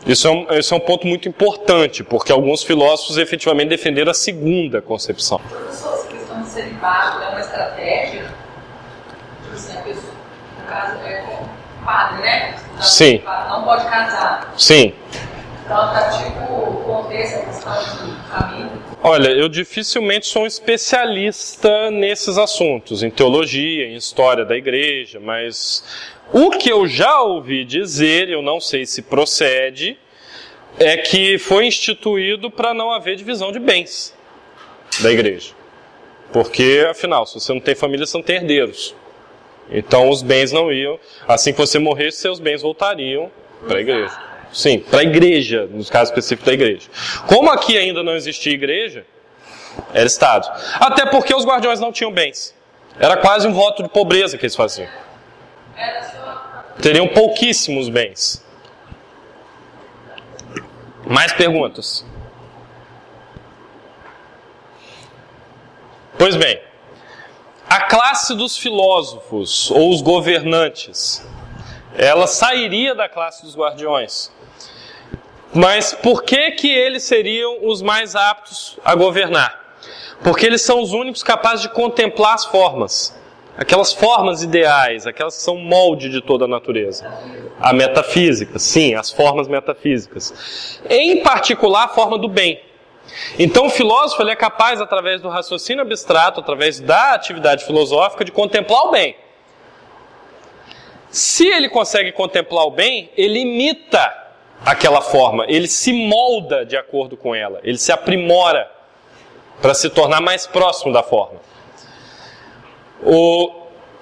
Isso é um ponto muito importante, porque alguns filósofos efetivamente defenderam a segunda concepção. Professor, essa questão de celibato é uma estratégia? Tipo assim, a pessoa, no caso, padre, né? Sim. Não pode casar. Sim. Então, contexto, a questão de família. Olha, eu dificilmente sou um especialista nesses assuntos, em teologia, em história da igreja, mas o que eu já ouvi dizer, eu não sei se procede, é que foi instituído para não haver divisão de bens da igreja. Porque, afinal, se você não tem família, você não tem herdeiros. Então os bens não iam, assim que você morresse, seus bens voltariam para a igreja. Sim, para a igreja, no caso específico da igreja. Como aqui ainda não existia igreja, era Estado. Até porque os guardiões não tinham bens. Era quase um voto de pobreza que eles faziam. Teriam pouquíssimos bens. Mais perguntas? Pois bem, a classe dos filósofos, ou os governantes, ela sairia da classe dos guardiões. Mas por que eles seriam os mais aptos a governar? Porque eles são os únicos capazes de contemplar as formas. Aquelas formas ideais, aquelas que são molde de toda a natureza. A metafísica, sim, as formas metafísicas. Em particular, a forma do bem. Então o filósofo ele é capaz, através do raciocínio abstrato, através da atividade filosófica, de contemplar o bem. Se ele consegue contemplar o bem, ele imita aquela forma, ele se molda de acordo com ela, ele se aprimora para se tornar mais próximo da forma.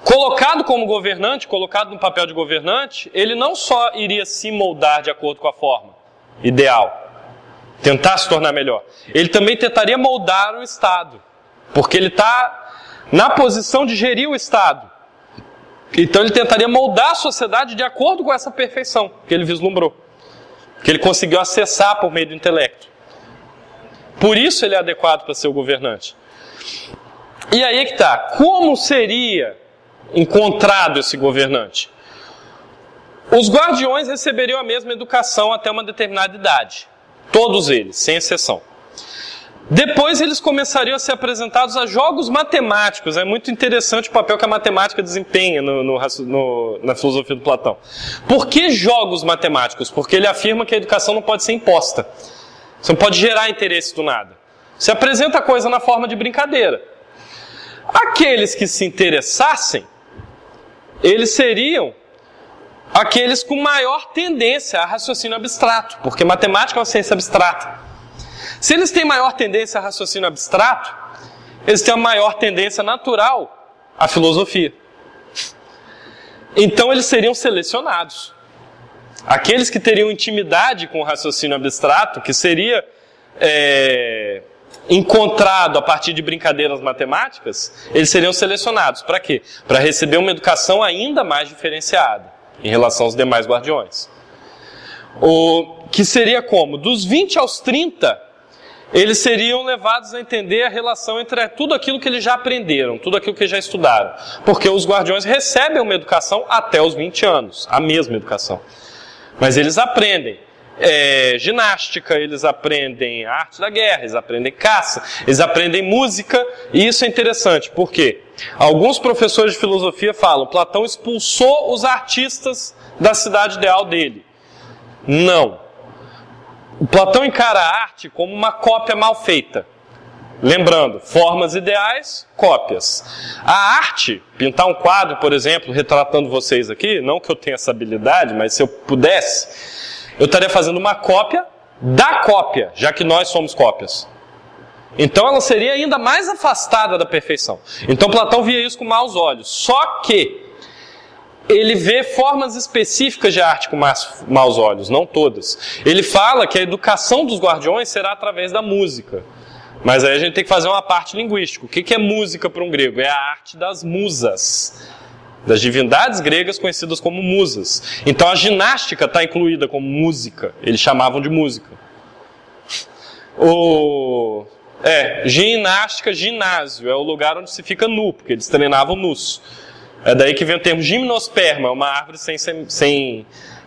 Colocado como governante, colocado no papel de governante, ele não só iria se moldar de acordo com a forma ideal, tentar se tornar melhor, ele também tentaria moldar o Estado, porque ele está na posição de gerir o Estado. Então ele tentaria moldar a sociedade de acordo com essa perfeição que ele vislumbrou, que ele conseguiu acessar por meio do intelecto. Por isso ele é adequado para ser o governante. E aí é que está. Como seria encontrado esse governante? Os guardiões receberiam a mesma educação até uma determinada idade. Todos eles, sem exceção. Depois eles começariam a ser apresentados a jogos matemáticos. É muito interessante o papel que a matemática desempenha na filosofia do Platão. Por que jogos matemáticos? Porque ele afirma que a educação não pode ser imposta. Você não pode gerar interesse do nada. Você apresenta a coisa na forma de brincadeira. Aqueles que se interessassem, eles seriam aqueles com maior tendência a raciocínio abstrato, porque matemática é uma ciência abstrata. Se eles têm maior tendência a raciocínio abstrato, eles têm uma maior tendência natural à filosofia. Então eles seriam selecionados. Aqueles que teriam intimidade com o raciocínio abstrato, que seria encontrado a partir de brincadeiras matemáticas, eles seriam selecionados. Para quê? Para receber uma educação ainda mais diferenciada em relação aos demais guardiões. O que seria como? Dos 20 aos 30, eles seriam levados a entender a relação entre tudo aquilo que eles já aprenderam, tudo aquilo que já estudaram. Porque os guardiões recebem uma educação até os 20 anos, a mesma educação. Mas eles aprendem ginástica, eles aprendem a arte da guerra, eles aprendem caça, eles aprendem música, e isso é interessante, porque alguns professores de filosofia falam, Platão expulsou os artistas da cidade ideal dele. Não. O Platão encara a arte como uma cópia mal feita. Lembrando, formas ideais, cópias. A arte, pintar um quadro, por exemplo, retratando vocês aqui, não que eu tenha essa habilidade, mas se eu pudesse, eu estaria fazendo uma cópia da cópia, já que nós somos cópias. Então ela seria ainda mais afastada da perfeição. Então Platão via isso com maus olhos. Só que ele vê formas específicas de arte com maus olhos, não todas. Ele fala que a educação dos guardiões será através da música. Mas aí a gente tem que fazer uma parte linguística. O que é música para um grego? É a arte das musas, das divindades gregas conhecidas como musas. Então a ginástica está incluída como música. Eles chamavam de música. Ginástica, ginásio, é o lugar onde se fica nu, porque eles treinavam nus. É daí que vem o termo gimnosperma, uma árvore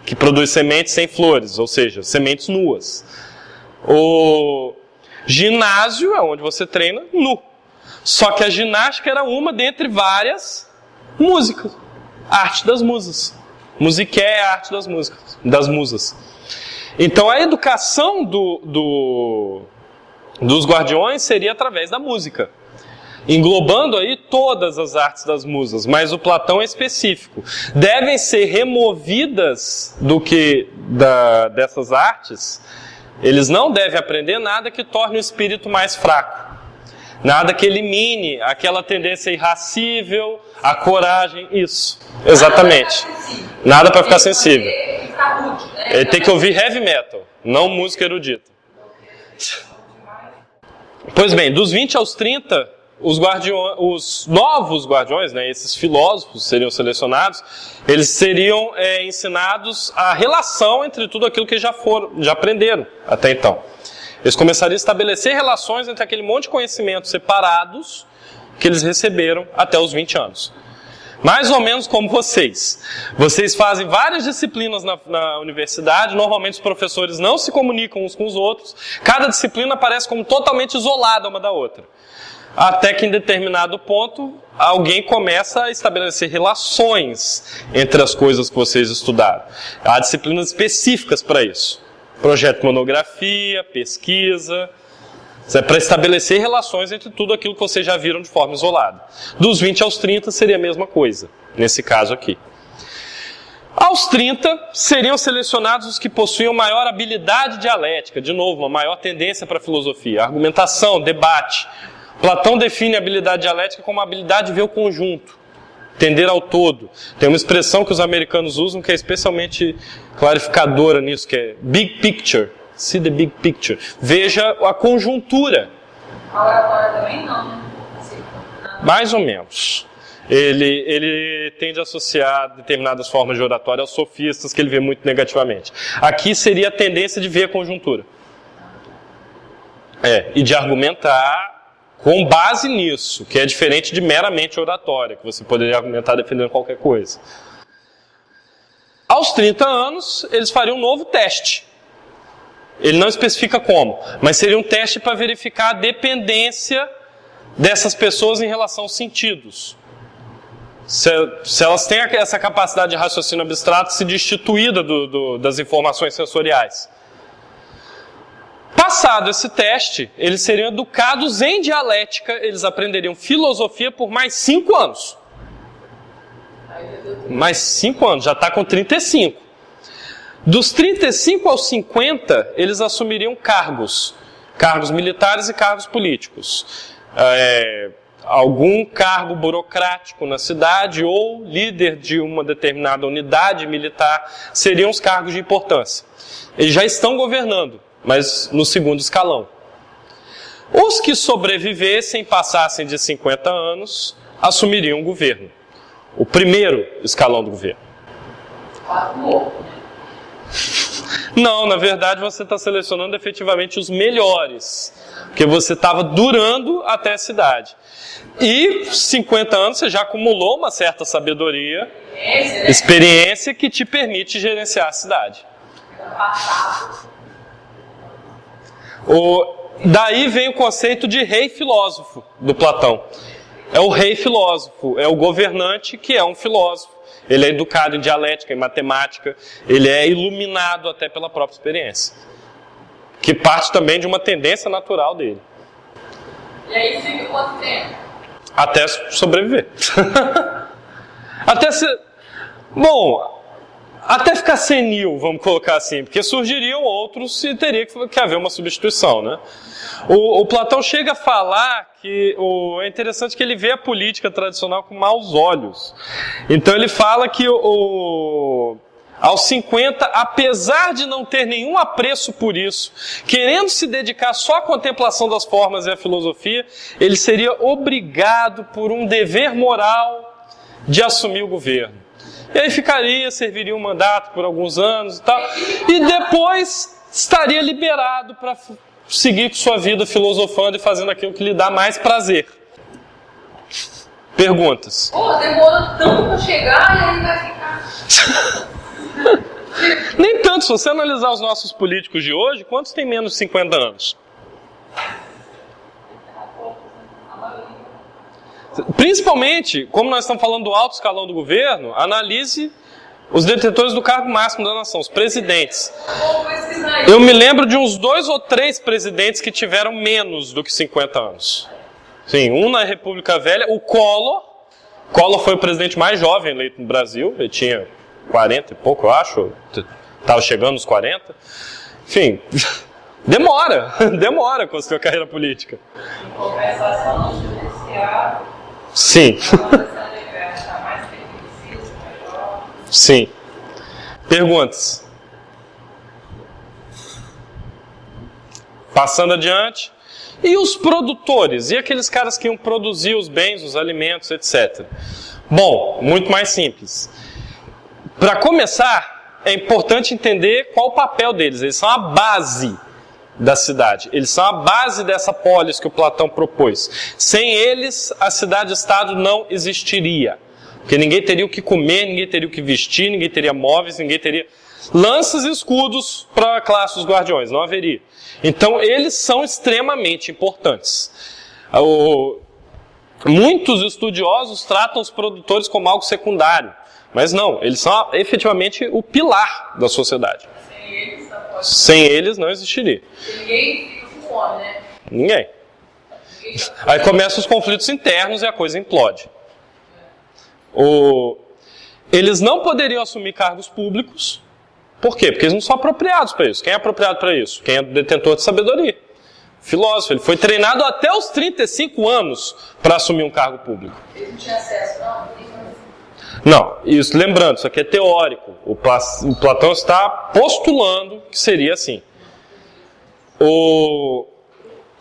que produz sementes sem flores, ou seja, sementes nuas. O ginásio é onde você treina nu. Só que a ginástica era uma dentre várias músicas. Arte das musas. Musiqué é a arte das musas. Então a educação dos guardiões seria através da música, englobando aí todas as artes das musas, mas o Platão é específico. Devem ser removidas dessas artes. Eles não devem aprender nada que torne o espírito mais fraco, nada que elimine aquela tendência irracível, a coragem, isso, exatamente. Nada para ficar sensível. Ele tem que ouvir heavy metal, não música erudita. Pois bem, dos 20 aos 30, os novos guardiões, né, esses filósofos seriam selecionados, eles seriam ensinados a relação entre tudo aquilo que já aprenderam até então. Eles começariam a estabelecer relações entre aquele monte de conhecimentos separados que eles receberam até os 20 anos. Mais ou menos como vocês. Vocês fazem várias disciplinas na universidade, normalmente os professores não se comunicam uns com os outros, cada disciplina parece como totalmente isolada uma da outra. Até que em determinado ponto, alguém começa a estabelecer relações entre as coisas que vocês estudaram. Há disciplinas específicas para isso. Projeto de monografia, pesquisa. Isso é para estabelecer relações entre tudo aquilo que vocês já viram de forma isolada. Dos 20 aos 30 seria a mesma coisa, nesse caso aqui. Aos 30, seriam selecionados os que possuíam maior habilidade dialética, de novo, uma maior tendência para a filosofia, argumentação, debate. Platão define a habilidade dialética como a habilidade de ver o conjunto, tender ao todo. Tem uma expressão que os americanos usam que é especialmente clarificadora nisso, que é big picture. See the big picture. Veja a conjuntura. A oratória também não, né? Mais ou menos. Ele tende a associar determinadas formas de oratória aos sofistas, que ele vê muito negativamente. Aqui seria a tendência de ver a conjuntura. E de argumentar com base nisso, que é diferente de meramente oratória, que você poderia argumentar defendendo qualquer coisa. Aos 30 anos, eles fariam um novo teste. Ele não especifica como, mas seria um teste para verificar a dependência dessas pessoas em relação aos sentidos. Se elas têm essa capacidade de raciocínio abstrato se destituída das informações sensoriais. Passado esse teste, eles seriam educados em dialética, eles aprenderiam filosofia por mais 5 anos. Mais 5 anos, já está com 35. Dos 35 aos 50, eles assumiriam cargos militares e cargos políticos. Algum cargo burocrático na cidade ou líder de uma determinada unidade militar seriam os cargos de importância. Eles já estão governando, mas no segundo escalão. Os que sobrevivessem, passassem de 50 anos, assumiriam o governo. O primeiro escalão do governo. Não, na verdade você está selecionando efetivamente os melhores, porque você estava durando até a cidade. E 50 anos você já acumulou uma certa sabedoria, experiência que te permite gerenciar a cidade. Daí vem o conceito de rei filósofo do Platão. É o rei filósofo, é o governante que é um filósofo. Ele é educado em dialética, em matemática, ele é iluminado até pela própria experiência, que parte também de uma tendência natural dele. E aí fica quanto tempo? Até sobreviver. Até ficar senil, vamos colocar assim, porque surgiriam outros e teria que haver uma substituição, né? O Platão chega a falar que é interessante que ele vê a política tradicional com maus olhos. Então ele fala que aos 50, apesar de não ter nenhum apreço por isso, querendo se dedicar só à contemplação das formas e à filosofia, ele seria obrigado por um dever moral de assumir o governo. E aí serviria um mandato por alguns anos e tal, e depois estaria liberado para seguir com sua vida filosofando e fazendo aquilo que lhe dá mais prazer. Perguntas? Demorou tanto para chegar e aí vai ficar... Nem tanto, se você analisar os nossos políticos de hoje, quantos têm menos de 50 anos? Principalmente, como nós estamos falando do alto escalão do governo, analise os detentores do cargo máximo da nação, os presidentes. Eu me lembro de uns 2 ou 3 presidentes que tiveram menos do que 50 anos. Sim, um na República Velha, o Collor. Collor foi o presidente mais jovem eleito no Brasil, ele tinha 40 e pouco, eu acho, estava chegando nos 40. Enfim, demora construir a carreira política. Em compensação, no judiciário... Sim. Sim. Perguntas? Passando adiante. E os produtores? E aqueles caras que iam produzir os bens, os alimentos, etc. Bom, muito mais simples. Para começar, é importante entender qual o papel deles. Eles são a base da cidade. Eles são a base dessa polis que o Platão propôs. Sem eles, a cidade-estado não existiria. Porque ninguém teria o que comer, ninguém teria o que vestir, ninguém teria móveis, ninguém teria lanças e escudos para a classe dos guardiões. Não haveria. Então, eles são extremamente importantes. Muitos estudiosos tratam os produtores como algo secundário. Mas não, eles são efetivamente o pilar da sociedade. Sem eles não existiria. Ninguém fica com fome, né? Ninguém. Aí começam os conflitos internos e a coisa implode. Eles não poderiam assumir cargos públicos. Por quê? Porque eles não são apropriados para isso. Quem é apropriado para isso? Quem é detentor de sabedoria? Filósofo. Ele foi treinado até os 35 anos para assumir um cargo público. Ele não tinha acesso, não? Não, isso, lembrando, isso aqui é teórico. O Platão está postulando que seria assim.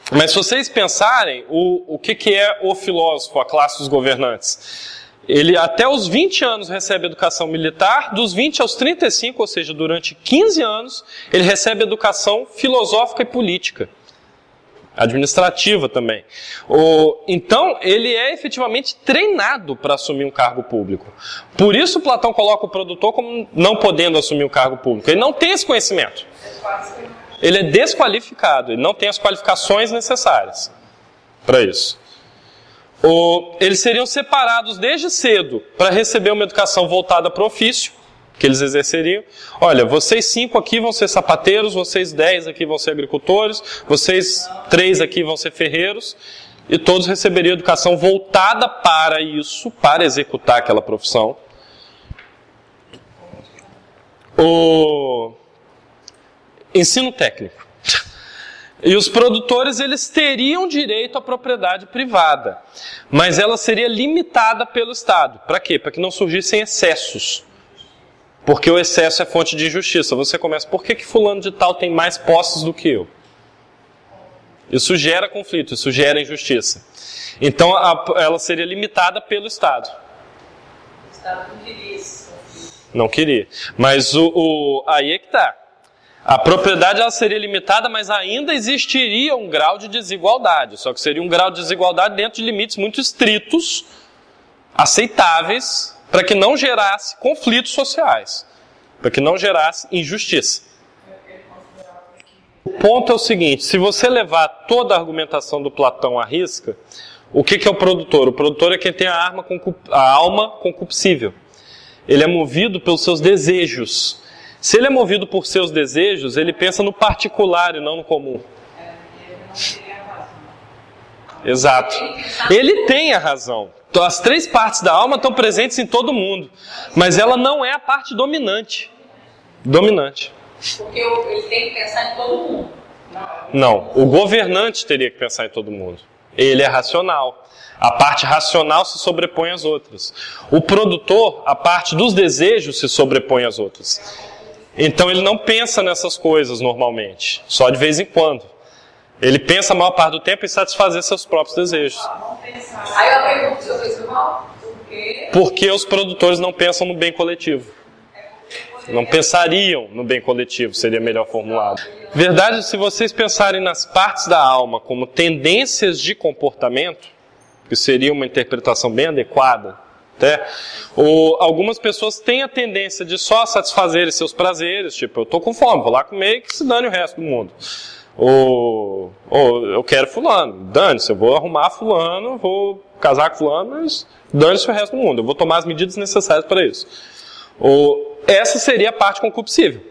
Mas se vocês pensarem, o que é o filósofo, a classe dos governantes? Ele até os 20 anos recebe educação militar, dos 20 aos 35, ou seja, durante 15 anos, ele recebe educação filosófica e política. Administrativa também. Então, ele é efetivamente treinado para assumir um cargo público. Por isso, Platão coloca o produtor como não podendo assumir um cargo público. Ele não tem esse conhecimento. ele é desqualificado, ele não tem as qualificações necessárias para isso. Eles seriam separados desde cedo para receber uma educação voltada para o ofício, que eles exerceriam. Olha, vocês 5 aqui vão ser sapateiros, vocês 10 aqui vão ser agricultores, vocês 3 aqui vão ser ferreiros, e todos receberiam educação voltada para isso, para executar aquela profissão. O ensino técnico. E os produtores, eles teriam direito à propriedade privada, mas ela seria limitada pelo Estado. Para quê? Para que não surgissem excessos. Porque o excesso é fonte de injustiça. Você começa, por que fulano de tal tem mais posses do que eu? Isso gera conflito, isso gera injustiça. Então, ela seria limitada pelo Estado. O Estado não queria isso. Não queria. Mas aí é que está. A propriedade ela seria limitada, mas ainda existiria um grau de desigualdade. Só que seria um grau de desigualdade dentro de limites muito estritos, aceitáveis, para que não gerasse conflitos sociais, para que não gerasse injustiça. O ponto é o seguinte, se você levar toda a argumentação do Platão à risca, o que é o produtor? O produtor é quem tem a alma concupiscível. Ele é movido pelos seus desejos. Se ele é movido por seus desejos, ele pensa no particular e não no comum. Exato. Ele tem a razão. As 3 partes da alma estão presentes em todo mundo, mas ela não é a parte dominante. Porque ele tem que pensar em todo mundo. Não, o governante teria que pensar em todo mundo. Ele é racional. A parte racional se sobrepõe às outras. O produtor, a parte dos desejos se sobrepõe às outras. Então ele não pensa nessas coisas normalmente, só de vez em quando. Ele pensa a maior parte do tempo em satisfazer seus próprios desejos. Aí eu pergunto, se eu fiz mal, por quê? Porque os produtores não pensam no bem coletivo. Não pensariam no bem coletivo, seria melhor formulado. Verdade, se vocês pensarem nas partes da alma como tendências de comportamento, que seria uma interpretação bem adequada, algumas pessoas têm a tendência de só satisfazerem seus prazeres, tipo, eu estou com fome, vou lá comer e que se dane o resto do mundo. Ou eu quero fulano, dane-se, eu vou arrumar fulano, vou casar com fulano, mas dane-se o resto do mundo, eu vou tomar as medidas necessárias para isso. Essa seria a parte concupiscível.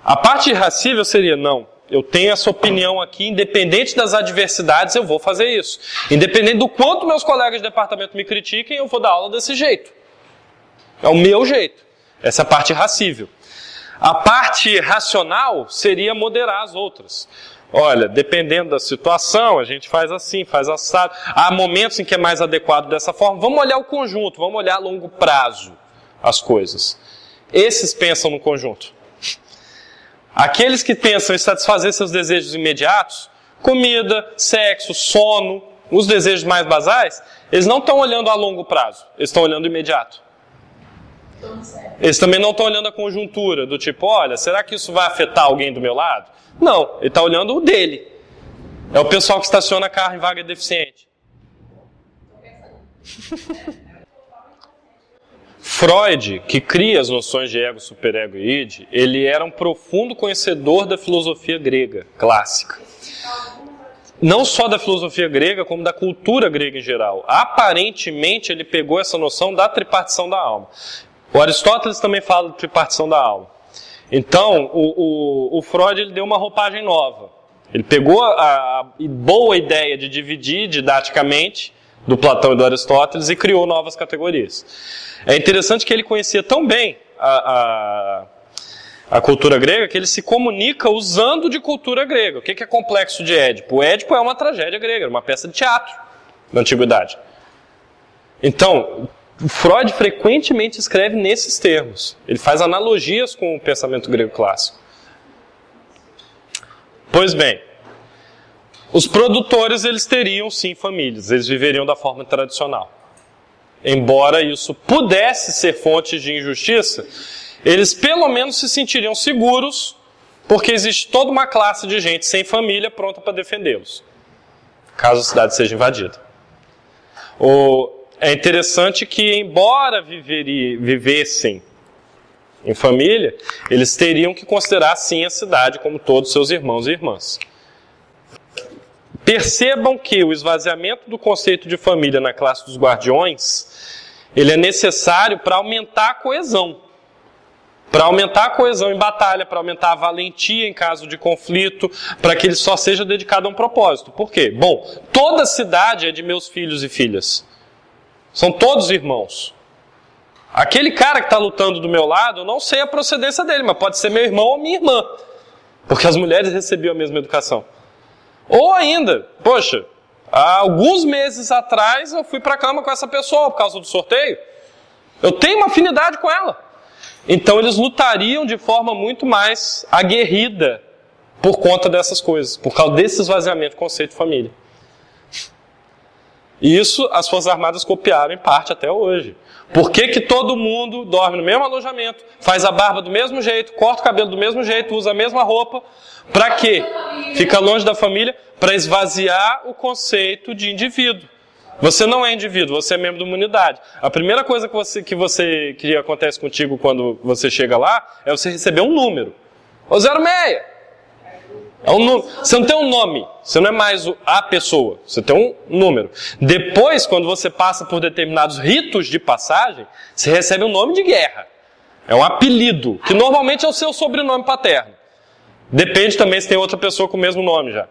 A parte irracível seria, não, eu tenho essa opinião aqui, independente das adversidades, eu vou fazer isso. Independente do quanto meus colegas de departamento me critiquem, eu vou dar aula desse jeito. É o meu jeito. Essa é a parte irracível. A parte racional seria moderar as outras. Olha, dependendo da situação, a gente faz assim, faz assado. Há momentos em que é mais adequado dessa forma. Vamos olhar o conjunto, vamos olhar a longo prazo as coisas. Esses pensam no conjunto. Aqueles que pensam em satisfazer seus desejos imediatos, comida, sexo, sono, os desejos mais basais, eles não estão olhando a longo prazo, eles estão olhando imediato. Eles também não estão olhando a conjuntura, do tipo, olha, será que isso vai afetar alguém do meu lado? Não, ele está olhando o dele. É o pessoal que estaciona carro em vaga deficiente. Freud, que cria as noções de ego, superego e id, ele era um profundo conhecedor da filosofia grega, clássica. Não só da filosofia grega, como da cultura grega em geral. Aparentemente, ele pegou essa noção da tripartição da alma. O Aristóteles também fala de tripartição da alma. Então, o Freud ele deu uma roupagem nova. Ele pegou a boa ideia de dividir didaticamente do Platão e do Aristóteles e criou novas categorias. É interessante que ele conhecia tão bem a cultura grega que ele se comunica usando de cultura grega. O que é complexo de Édipo? O Édipo é uma tragédia grega, uma peça de teatro da antiguidade. Então, Freud frequentemente escreve nesses termos. Ele faz analogias com o pensamento grego clássico. Pois bem, os produtores eles teriam sim famílias, eles viveriam da forma tradicional. Embora isso pudesse ser fonte de injustiça, eles pelo menos se sentiriam seguros, porque existe toda uma classe de gente sem família pronta para defendê-los, caso a cidade seja invadida. É interessante que, embora vivessem em família, eles teriam que considerar sim a cidade como todos os seus irmãos e irmãs. Percebam que o esvaziamento do conceito de família na classe dos guardiões, ele é necessário para aumentar a coesão. Para aumentar a coesão em batalha, para aumentar a valentia em caso de conflito, para que ele só seja dedicado a um propósito. Por quê? Bom, toda cidade é de meus filhos e filhas. São todos irmãos. Aquele cara que está lutando do meu lado, eu não sei a procedência dele, mas pode ser meu irmão ou minha irmã. Porque as mulheres recebiam a mesma educação. Ou ainda, poxa, há alguns meses atrás eu fui para a cama com essa pessoa por causa do sorteio. Eu tenho uma afinidade com ela. Então eles lutariam de forma muito mais aguerrida por conta dessas coisas, por causa desse esvaziamento do conceito de família. E isso as Forças Armadas copiaram em parte até hoje. Por que que todo mundo dorme no mesmo alojamento, faz a barba do mesmo jeito, corta o cabelo do mesmo jeito, usa a mesma roupa? Para quê? Fica longe da família para esvaziar o conceito de indivíduo. Você não é indivíduo, você é membro de uma unidade. A primeira coisa que acontece contigo quando você chega lá é você receber um número. Ô 06! É um número. Você não tem um nome, você não é mais a pessoa, você tem um número. Depois, quando você passa por determinados ritos de passagem, você recebe um nome de guerra. É um apelido, que normalmente é o seu sobrenome paterno. Depende também se tem outra pessoa com o mesmo nome já.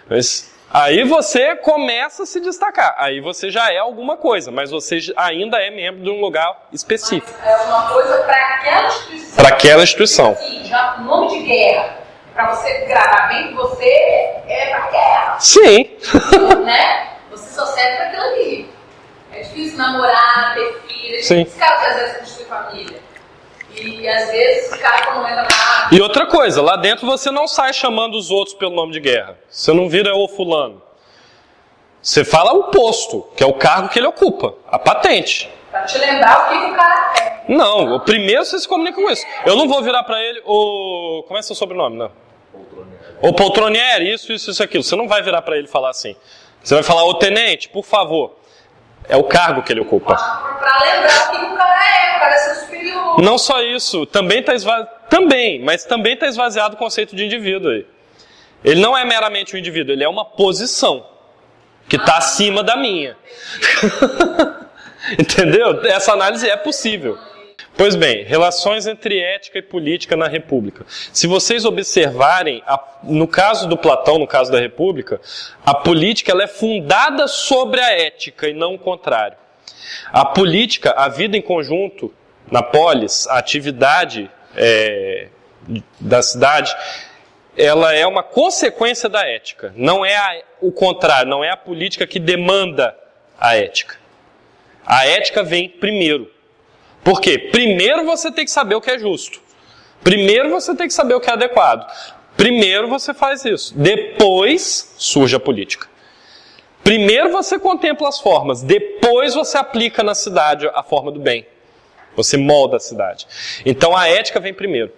Mas aí você começa a se destacar. Aí você já é alguma coisa, mas você ainda é membro de um lugar específico. É uma coisa para aquela instituição. Para aquela instituição. Assim, já nome de guerra. Para você gravar bem que você é pra guerra. Sim. Né? Você só serve para aquilo ali. É difícil namorar, ter filhos. Sim. Os caras às vezes constituem família. E às vezes os caras quando entram na... E outra coisa, lá dentro você não sai chamando os outros pelo nome de guerra. Você não vira o fulano. Você fala o posto, que é o cargo que ele ocupa, a patente. Pra te lembrar o que o cara é. Não, primeiro você se comunica com isso. Eu não vou virar pra ele o... Como é seu sobrenome? Não. O poltroniere, isso, aquilo. Você não vai virar pra ele e falar assim. Você vai falar, ô tenente, por favor. É o cargo que ele ocupa. Pra lembrar o que o cara é seu superior. Não só isso, também está esvaziado o conceito de indivíduo aí. Ele não é meramente um indivíduo, ele é uma posição que está acima da minha. Entendeu? Essa análise é possível. Pois bem, relações entre ética e política na República. Se vocês observarem, no caso do Platão, no caso da República, a política ela é fundada sobre a ética e não o contrário. A política, a vida em conjunto, na polis, a atividade da cidade, ela é uma consequência da ética. Não é o contrário, não é a política que demanda a ética. A ética vem primeiro. Por quê? Primeiro você tem que saber o que é justo. Primeiro você tem que saber o que é adequado. Primeiro você faz isso. Depois surge a política. Primeiro você contempla as formas. Depois você aplica na cidade a forma do bem. Você molda a cidade. Então a ética vem primeiro.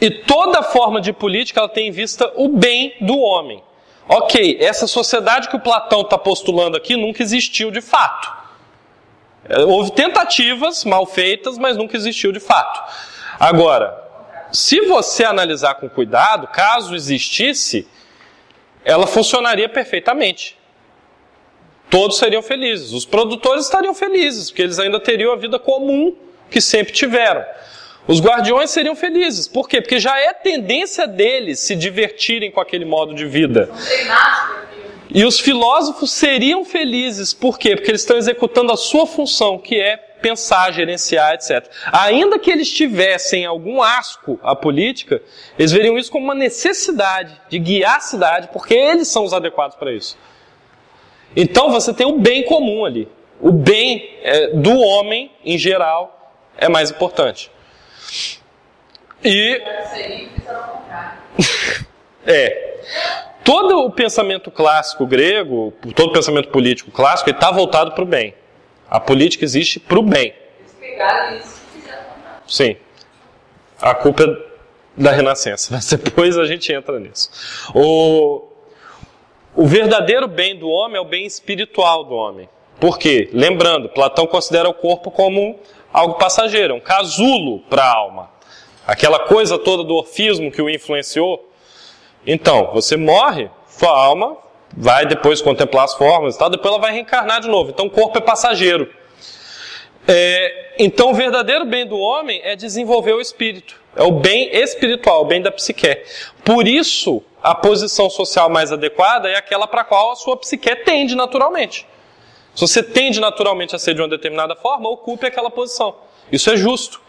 E toda forma de política ela tem em vista o bem do homem. Ok, essa sociedade que o Platão está postulando aqui nunca existiu de fato. Houve tentativas mal feitas, mas nunca existiu de fato. Agora, se você analisar com cuidado, caso existisse, ela funcionaria perfeitamente. Todos seriam felizes. Os produtores estariam felizes, porque eles ainda teriam a vida comum que sempre tiveram. Os guardiões seriam felizes. Por quê? Porque já é tendência deles se divertirem com aquele modo de vida. São treinados para aquilo. E os filósofos seriam felizes. Por quê? Porque eles estão executando a sua função, que é pensar, gerenciar, etc. Ainda que eles tivessem algum asco à política, eles veriam isso como uma necessidade de guiar a cidade, porque eles são os adequados para isso. Então você tem o bem comum ali. O bem do homem, em geral, é mais importante. E... todo o pensamento clássico grego, todo o pensamento político clássico, ele está voltado para o bem. A política existe para o bem. Eles pegaram isso e fizeram contar. Sim. A culpa é da Renascença. Mas depois a gente entra nisso. O verdadeiro bem do homem é o bem espiritual do homem. Por quê? Lembrando, Platão considera o corpo como algo passageiro, um casulo para a alma. Aquela coisa toda do orfismo que o influenciou. Então, você morre, sua alma vai depois contemplar as formas e tal, depois ela vai reencarnar de novo. Então o corpo é passageiro. Então o verdadeiro bem do homem é desenvolver o espírito. É o bem espiritual, o bem da psique. Por isso, a posição social mais adequada é aquela para a qual a sua psique tende naturalmente. Se você tende naturalmente a ser de uma determinada forma, ocupe aquela posição. Isso é justo.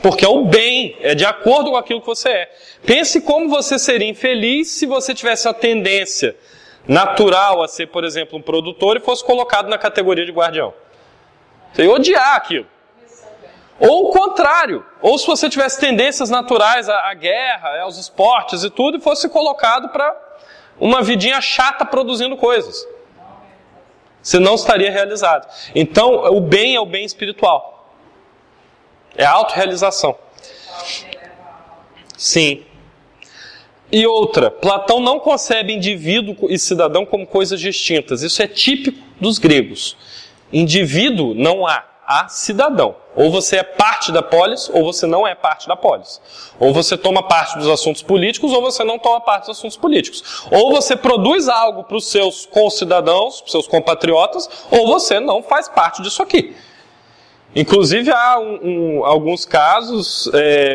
Porque é o bem, é de acordo com aquilo que você é. Pense como você seria infeliz se você tivesse a tendência natural a ser, por exemplo, um produtor e fosse colocado na categoria de guardião. Você ia odiar aquilo. Ou o contrário. Ou se você tivesse tendências naturais à guerra, aos esportes e tudo, e fosse colocado para uma vidinha chata produzindo coisas. Você não estaria realizado. Então, o bem é o bem espiritual. É a autorrealização. Sim. E outra, Platão não concebe indivíduo e cidadão como coisas distintas. Isso é típico dos gregos. Indivíduo não há, há cidadão. Ou você é parte da polis, ou você não é parte da polis. Ou você toma parte dos assuntos políticos, ou você não toma parte dos assuntos políticos. Ou você produz algo para os seus concidadãos, para os seus compatriotas, ou você não faz parte disso aqui. Inclusive há alguns casos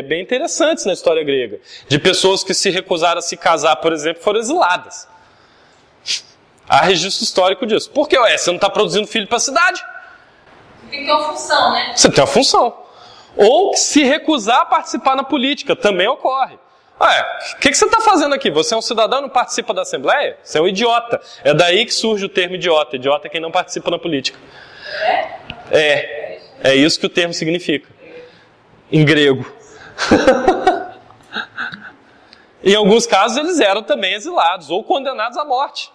bem interessantes na história grega, de pessoas que se recusaram a se casar, por exemplo, foram exiladas. Há registro histórico disso. Por quê? Você não está produzindo filho para a cidade. Tem que ter uma função, né? Você tem uma função. Ou se recusar a participar na política, também ocorre. O que você está fazendo aqui? Você é um cidadão e não participa da Assembleia? Você é um idiota. É daí que surge o termo idiota. Idiota é quem não participa na política. É isso que o termo significa. Em grego. Em alguns casos eles eram também exilados ou condenados à morte.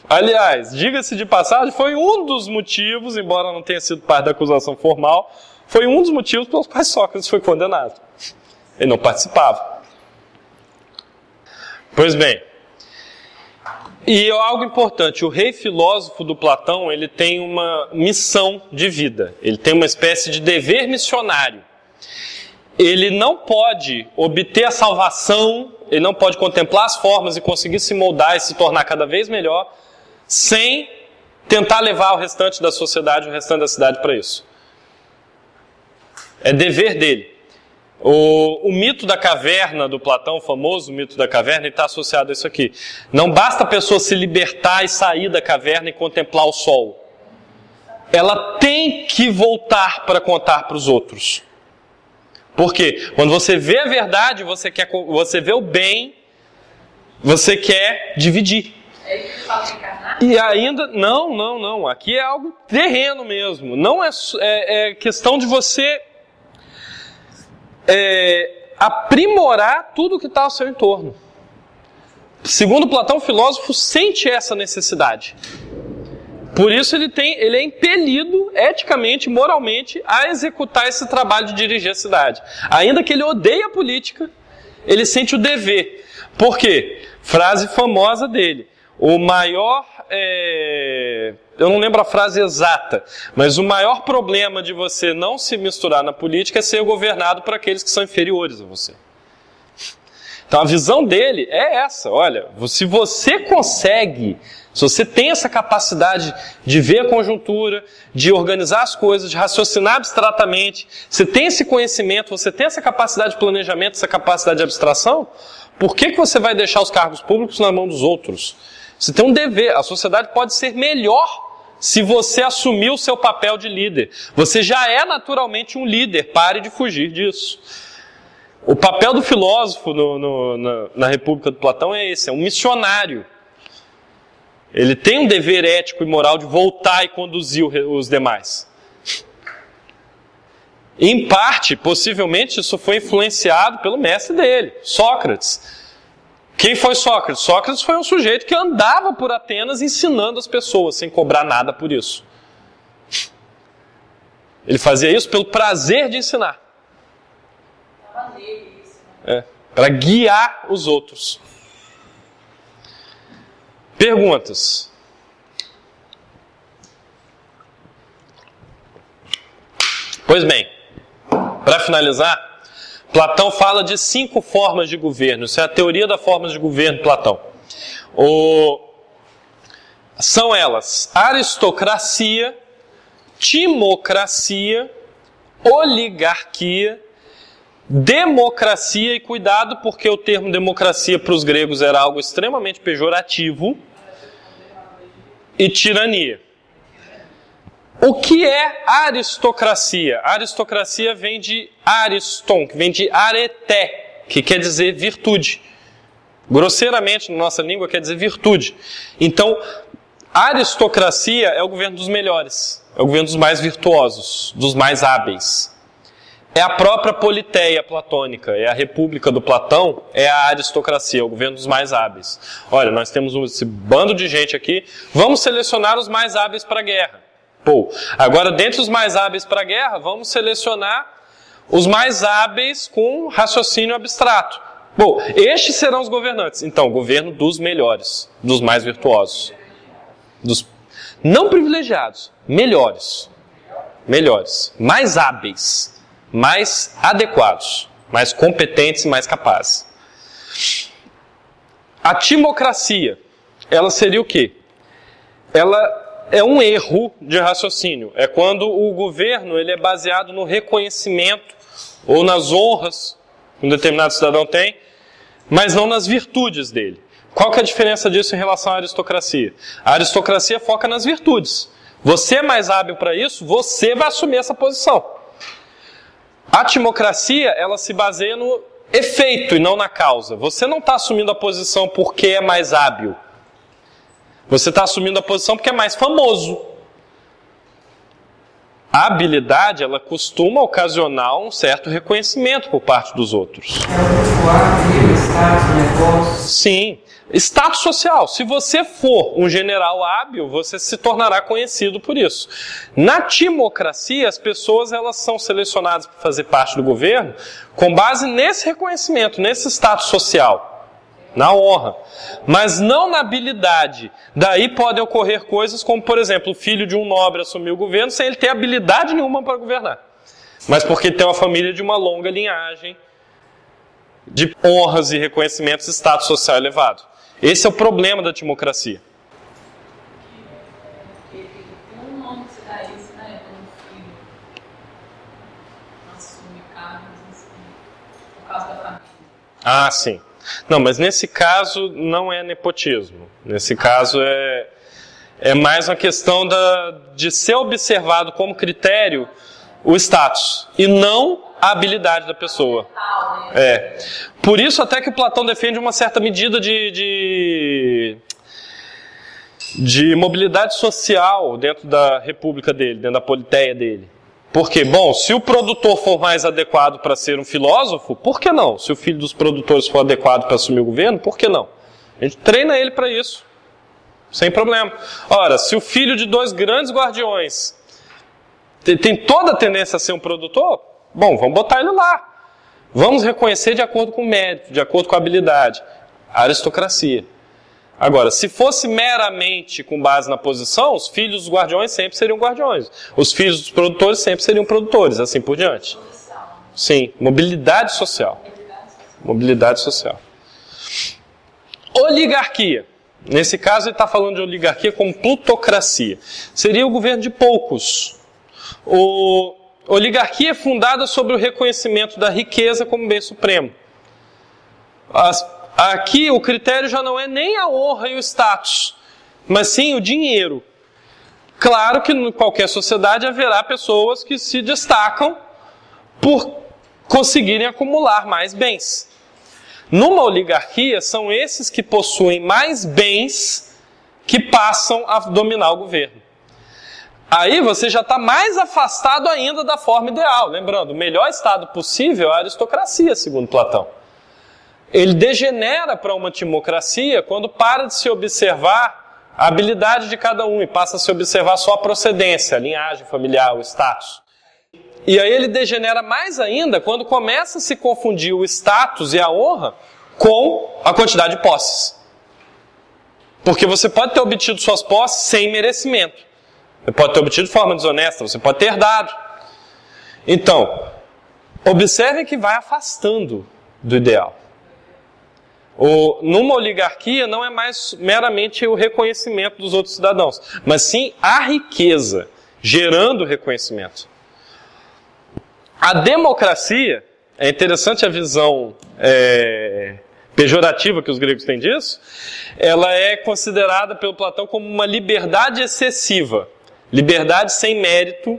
Aliás, diga-se de passagem, foi um dos motivos, embora não tenha sido parte da acusação formal, foi um dos motivos pelos quais Sócrates foi condenado. Ele não participava. Pois bem, e algo importante, o rei filósofo do Platão, ele tem uma missão de vida, ele tem uma espécie de dever missionário. Ele não pode obter a salvação, ele não pode contemplar as formas e conseguir se moldar e se tornar cada vez melhor, sem tentar levar o restante da sociedade, o restante da cidade para isso. É dever dele. O mito da caverna do Platão, o famoso mito da caverna, está associado a isso aqui. Não basta a pessoa se libertar e sair da caverna e contemplar o sol. Ela tem que voltar para contar para os outros. Por quê? Quando você vê a verdade, você vê o bem, você quer dividir. É isso que ele fala de encarnar? E ainda, não. Aqui é algo terreno mesmo. Não é questão de você aprimorar tudo que está ao seu entorno. Segundo Platão, o filósofo sente essa necessidade. Por isso ele é impelido, eticamente, moralmente, a executar esse trabalho de dirigir a cidade. Ainda que ele odeie a política, ele sente o dever. Por quê? Frase famosa dele. O maior, eu não lembro a frase exata, mas o maior problema de você não se misturar na política é ser governado por aqueles que são inferiores a você. Então a visão dele é essa, olha, se você consegue, se você tem essa capacidade de ver a conjuntura, de organizar as coisas, de raciocinar abstratamente, você tem esse conhecimento, você tem essa capacidade de planejamento, essa capacidade de abstração, por que você vai deixar os cargos públicos na mão dos outros? Você tem um dever, a sociedade pode ser melhor se você assumir o seu papel de líder. Você já é naturalmente um líder, pare de fugir disso. O papel do filósofo na República do Platão é esse, é um missionário. Ele tem um dever ético e moral de voltar e conduzir os demais. Em parte, possivelmente, isso foi influenciado pelo mestre dele, Sócrates. Quem foi Sócrates? Sócrates foi um sujeito que andava por Atenas ensinando as pessoas, sem cobrar nada por isso. Ele fazia isso pelo prazer de ensinar. Para guiar os outros. Perguntas? Pois bem, para finalizar, Platão fala de 5 formas de governo. Isso é a teoria das formas de governo de Platão. São elas aristocracia, timocracia, oligarquia, democracia, e cuidado porque o termo democracia para os gregos era algo extremamente pejorativo, e tirania. O que é aristocracia? A aristocracia vem de ariston, que vem de areté, que quer dizer virtude. Grosseiramente, na nossa língua, quer dizer virtude. Então, a aristocracia é o governo dos melhores, é o governo dos mais virtuosos, dos mais hábeis. É a própria politeia platônica, é a república do Platão, é a aristocracia, é o governo dos mais hábeis. Olha, nós temos esse bando de gente aqui, vamos selecionar os mais hábeis para a guerra. Pô, agora, dentre os mais hábeis para a guerra, vamos selecionar os mais hábeis com raciocínio abstrato. Bom, estes serão os governantes. Então, o governo dos melhores, dos mais virtuosos. Dos não privilegiados, melhores. Melhores. Mais hábeis. Mais adequados. Mais competentes e mais capazes. A timocracia, ela seria o quê? Ela é um erro de raciocínio. É quando o governo ele é baseado no reconhecimento ou nas honras que um determinado cidadão tem, mas não nas virtudes dele. Qual que é a diferença disso em relação à aristocracia? A aristocracia foca nas virtudes. Você é mais hábil para isso, você vai assumir essa posição. A timocracia, ela se baseia no efeito e não na causa. Você não está assumindo a posição porque é mais hábil. Você está assumindo a posição porque é mais famoso. A habilidade, ela costuma ocasionar um certo reconhecimento por parte dos outros. Sim. Status social. Se você for um general hábil, você se tornará conhecido por isso. Na timocracia, as pessoas elas são selecionadas para fazer parte do governo com base nesse reconhecimento, nesse status social. Na honra, mas não na habilidade. Daí podem ocorrer coisas como, por exemplo, o filho de um nobre assumir o governo sem ele ter habilidade nenhuma para governar. Mas porque tem uma família de uma longa linhagem de honras e reconhecimentos e status social elevado. Esse é o problema da timocracia. Tem um nome que se dá isso, né? Quando o filho assume cargos assim, por causa da família. Ah, sim. Não, mas nesse caso não é nepotismo. Nesse caso é mais uma questão de ser observado como critério o status e não a habilidade da pessoa. É. Por isso até que o Platão defende uma certa medida de mobilidade social dentro da república dele, dentro da politeia dele. Porque, bom, se o produtor for mais adequado para ser um filósofo, por que não? Se o filho dos produtores for adequado para assumir o governo, por que não? A gente treina ele para isso, sem problema. Ora, se o filho de 2 grandes guardiões tem toda a tendência a ser um produtor, bom, vamos botar ele lá. Vamos reconhecer de acordo com o mérito, de acordo com a habilidade. A aristocracia. Agora, se fosse meramente com base na posição, os filhos dos guardiões sempre seriam guardiões. Os filhos dos produtores sempre seriam produtores, assim por diante. Sim, mobilidade social. Mobilidade social. Oligarquia. Nesse caso, ele está falando de oligarquia como plutocracia. Seria o governo de poucos. Oligarquia é fundada sobre o reconhecimento da riqueza como bem supremo. Aqui o critério já não é nem a honra e o status, mas sim o dinheiro. Claro que em qualquer sociedade haverá pessoas que se destacam por conseguirem acumular mais bens. Numa oligarquia, são esses que possuem mais bens que passam a dominar o governo. Aí você já está mais afastado ainda da forma ideal. Lembrando, o melhor estado possível é a aristocracia, segundo Platão. Ele degenera para uma timocracia quando para de se observar a habilidade de cada um e passa a se observar só a procedência, a linhagem familiar, o status. E aí ele degenera mais ainda quando começa a se confundir o status e a honra com a quantidade de posses. Porque você pode ter obtido suas posses sem merecimento. Você pode ter obtido de forma desonesta, você pode ter herdado. Então, observe que vai afastando do ideal. Numa oligarquia não é mais meramente o reconhecimento dos outros cidadãos, mas sim a riqueza, gerando reconhecimento. A democracia, é interessante a visão pejorativa que os gregos têm disso, ela é considerada pelo Platão como uma liberdade excessiva, liberdade sem mérito,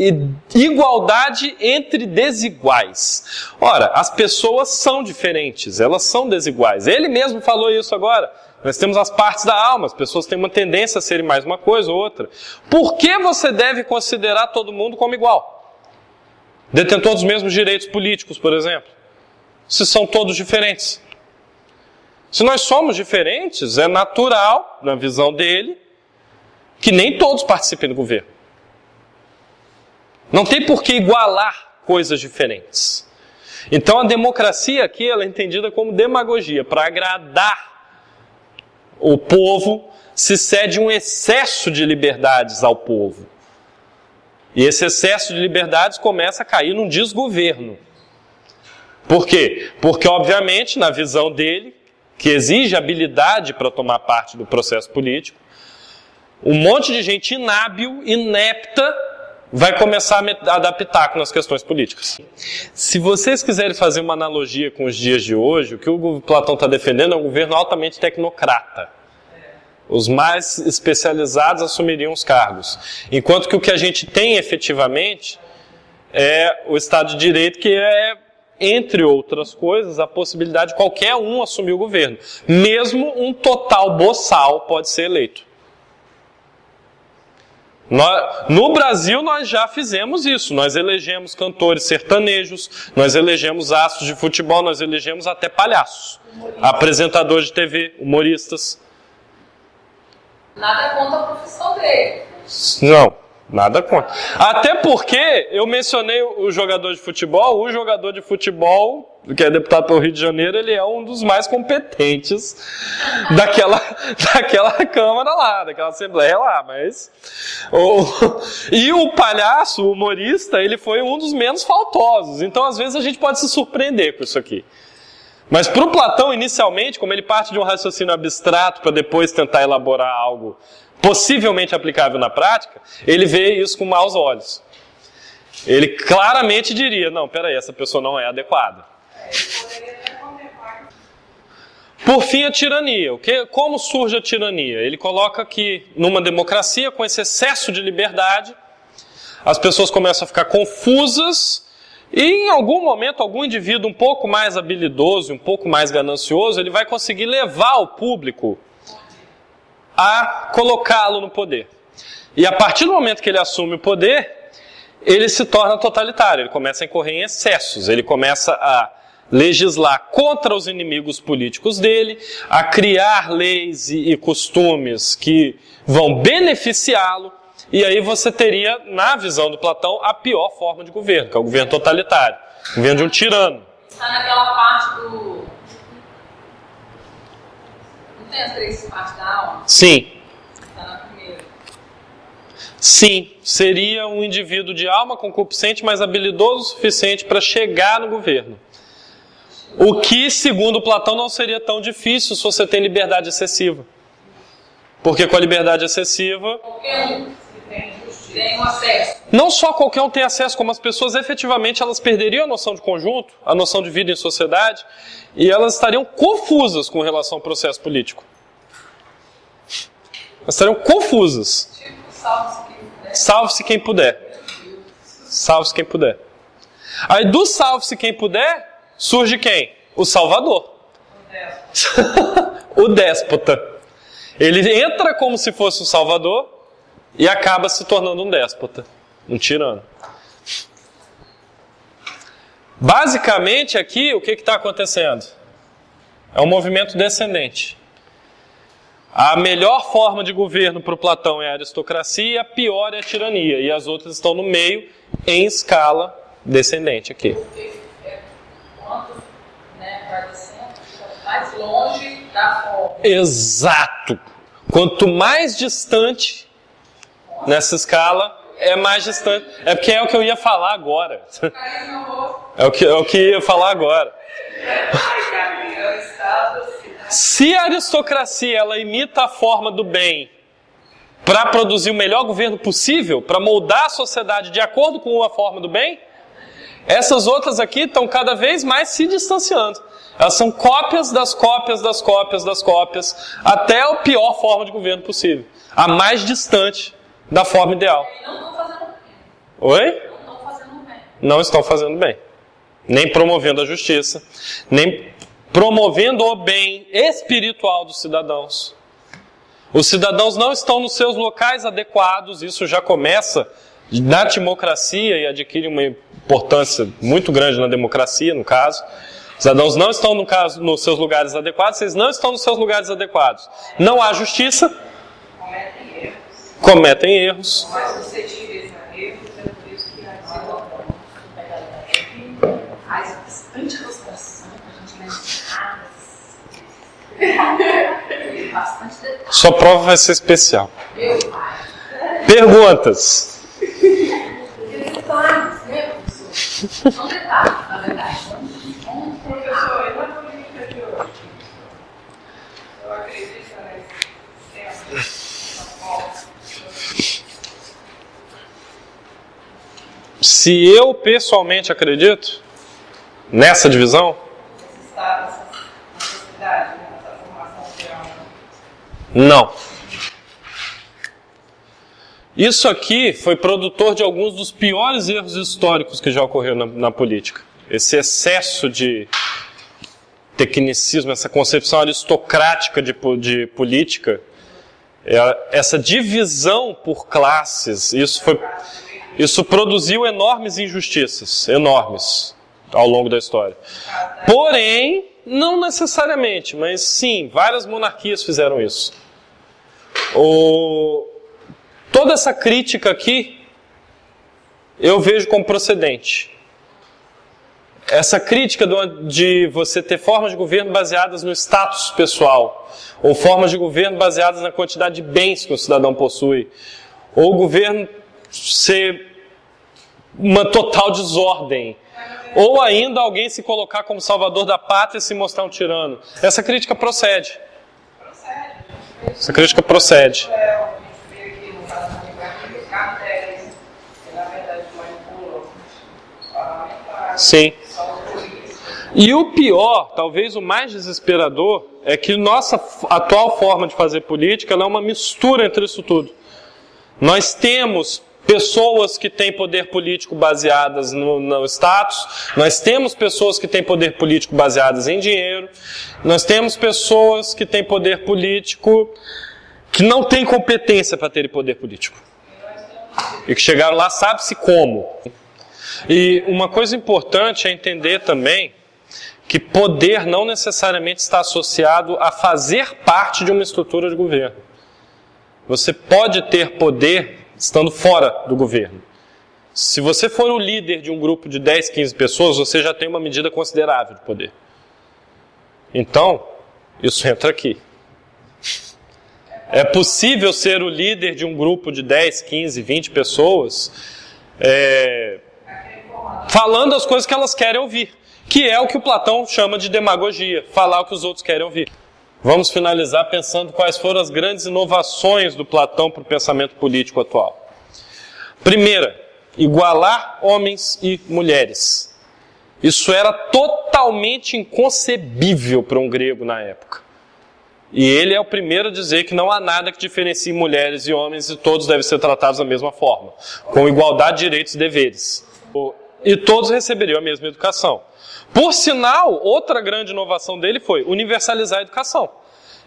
e igualdade entre desiguais. Ora, as pessoas são diferentes, elas são desiguais. Ele mesmo falou isso agora. Nós temos as partes da alma, as pessoas têm uma tendência a serem mais uma coisa ou outra. Por que você deve considerar todo mundo como igual? Detentor dos mesmos direitos políticos, por exemplo. Se são todos diferentes. Se nós somos diferentes, é natural, na visão dele, que nem todos participem do governo. Não tem por que igualar coisas diferentes. Então a democracia aqui ela é entendida como demagogia. Para agradar o povo, se cede um excesso de liberdades ao povo. E esse excesso de liberdades começa a cair num desgoverno. Por quê? Porque, obviamente, na visão dele, que exige habilidade para tomar parte do processo político, um monte de gente inábil, inepta, vai começar a dar pitaco nas questões políticas. Se vocês quiserem fazer uma analogia com os dias de hoje, o que o Platão está defendendo é um governo altamente tecnocrata. Os mais especializados assumiriam os cargos. Enquanto que o que a gente tem efetivamente é o Estado de Direito, que é, entre outras coisas, a possibilidade de qualquer um assumir o governo. Mesmo um total boçal pode ser eleito. No Brasil nós já fizemos isso, nós elegemos cantores sertanejos, nós elegemos astros de futebol, nós elegemos até palhaços, apresentadores de TV, humoristas. Nada contra a profissão dele. Não, nada contra. Até porque eu mencionei o jogador de futebol, que é deputado pelo Rio de Janeiro, ele é um dos mais competentes daquela Câmara lá, daquela Assembleia lá, mas... E o palhaço, o humorista, ele foi um dos menos faltosos, então às vezes a gente pode se surpreender com isso aqui. Mas para o Platão, inicialmente, como ele parte de um raciocínio abstrato para depois tentar elaborar algo possivelmente aplicável na prática, ele vê isso com maus olhos. Ele claramente diria, não, peraí, essa pessoa não é adequada. Por fim, a tirania. Como surge a tirania? Ele coloca que numa democracia, com esse excesso de liberdade, as pessoas começam a ficar confusas e em algum momento, algum indivíduo um pouco mais habilidoso, um pouco mais ganancioso, ele vai conseguir levar o público a colocá-lo no poder. E a partir do momento que ele assume o poder, ele se torna totalitário, ele começa a incorrer em excessos, ele começa a legislar contra os inimigos políticos dele, a criar leis e costumes que vão beneficiá-lo, e aí você teria, na visão do Platão, a pior forma de governo, que é o governo totalitário, o governo de um tirano. Está naquela parte do... Não tem as 3 partes da alma? Sim. Está na primeira. Sim, seria um indivíduo de alma concupiscente, mas habilidoso o suficiente para chegar no governo. O que, segundo Platão, não seria tão difícil se você tem liberdade excessiva. Porque com a liberdade excessiva... Qualquer um tem acesso. Não só qualquer um tem acesso, como as pessoas efetivamente elas perderiam a noção de conjunto, a noção de vida em sociedade, e elas estariam confusas com relação ao processo político. Elas estariam confusas. Tipo, salve-se quem puder. Salve-se quem puder. Salve-se quem puder. Aí do salve-se quem puder, surge quem? O Salvador. O déspota. Ele entra como se fosse o Salvador e acaba se tornando um déspota, um tirano. Basicamente aqui, o que está acontecendo? É um movimento descendente. A melhor forma de governo para o Platão é a aristocracia e a pior é a tirania. E as outras estão no meio, em escala descendente aqui. Quanto vai descendo, fica mais longe da forma. Exato. Quanto mais distante nessa escala, é mais distante. É porque é o que eu ia falar agora. Carinho no rosto. É o que eu ia falar agora. Se a aristocracia ela imita a forma do bem para produzir o melhor governo possível, para moldar a sociedade de acordo com a forma do bem, essas outras aqui estão cada vez mais se distanciando. Elas são cópias das cópias das cópias das cópias, até a pior forma de governo possível. A mais distante da forma ideal. Não estão fazendo bem. Oi? Não estão fazendo bem. Não estão fazendo bem. Nem promovendo a justiça, nem promovendo o bem espiritual dos cidadãos. Os cidadãos não estão nos seus locais adequados, isso já começa na democracia e adquire uma importância muito grande na democracia, no caso. Os cidadãos não estão, no caso, nos seus lugares adequados, vocês não estão nos seus lugares adequados. Não há justiça. Cometem erros. Mais suscetíveis a erros, é por isso que faz bastante ilustração pra gente lembrar bastante detalhe. Sua prova vai ser especial. Meu pai. Perguntas. Detalhes, né, professor? São detalhes, na verdade. Professor, e na política de hoje? Eu acredito nesse Se eu pessoalmente acredito nessa divisão, estado, essa necessidade, essa formação geral. não. Isso aqui foi produtor de alguns dos piores erros históricos que já ocorreram na política. Esse excesso de tecnicismo, essa concepção aristocrática de política, essa divisão por classes, isso produziu enormes injustiças, enormes, ao longo da história. Porém, não necessariamente, mas sim, várias monarquias fizeram isso. Toda essa crítica aqui, eu vejo como procedente. Essa crítica de você ter formas de governo baseadas no status pessoal, ou formas de governo baseadas na quantidade de bens que o cidadão possui, ou o governo ser uma total desordem, ou ainda alguém se colocar como salvador da pátria e se mostrar um tirano. Essa crítica procede. Essa crítica procede. Sim. E o pior, talvez o mais desesperador, é que nossa atual forma de fazer política ela é uma mistura entre isso tudo. Nós temos pessoas que têm poder político baseadas no status, nós temos pessoas que têm poder político baseadas em dinheiro, nós temos pessoas que têm poder político que não têm competência para terem poder político. E que chegaram lá, sabe-se como. E uma coisa importante é entender também que poder não necessariamente está associado a fazer parte de uma estrutura de governo. Você pode ter poder estando fora do governo. Se você for o líder de um grupo de 10, 15 pessoas, você já tem uma medida considerável de poder. Então, isso entra aqui. É possível ser o líder de um grupo de 10, 15, 20 pessoas falando as coisas que elas querem ouvir, que é o que o Platão chama de demagogia, falar o que os outros querem ouvir. Vamos finalizar pensando quais foram as grandes inovações do Platão para o pensamento político atual. Primeira, igualar homens e mulheres. Isso era totalmente inconcebível para um grego na época. E ele é o primeiro a dizer que não há nada que diferencie mulheres e homens e todos devem ser tratados da mesma forma, com igualdade de direitos e deveres. E todos receberiam a mesma educação. Por sinal, outra grande inovação dele foi universalizar a educação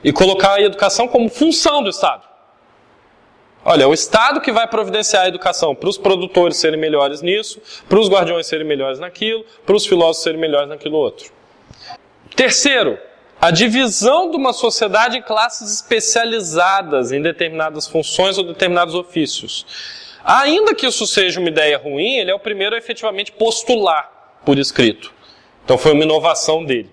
e colocar a educação como função do Estado. Olha, é o Estado que vai providenciar a educação para os produtores serem melhores nisso, para os guardiões serem melhores naquilo, para os filósofos serem melhores naquilo outro. Terceiro, a divisão de uma sociedade em classes especializadas em determinadas funções ou determinados ofícios. Ainda que isso seja uma ideia ruim, ele é o primeiro a efetivamente postular por escrito. Então foi uma inovação dele.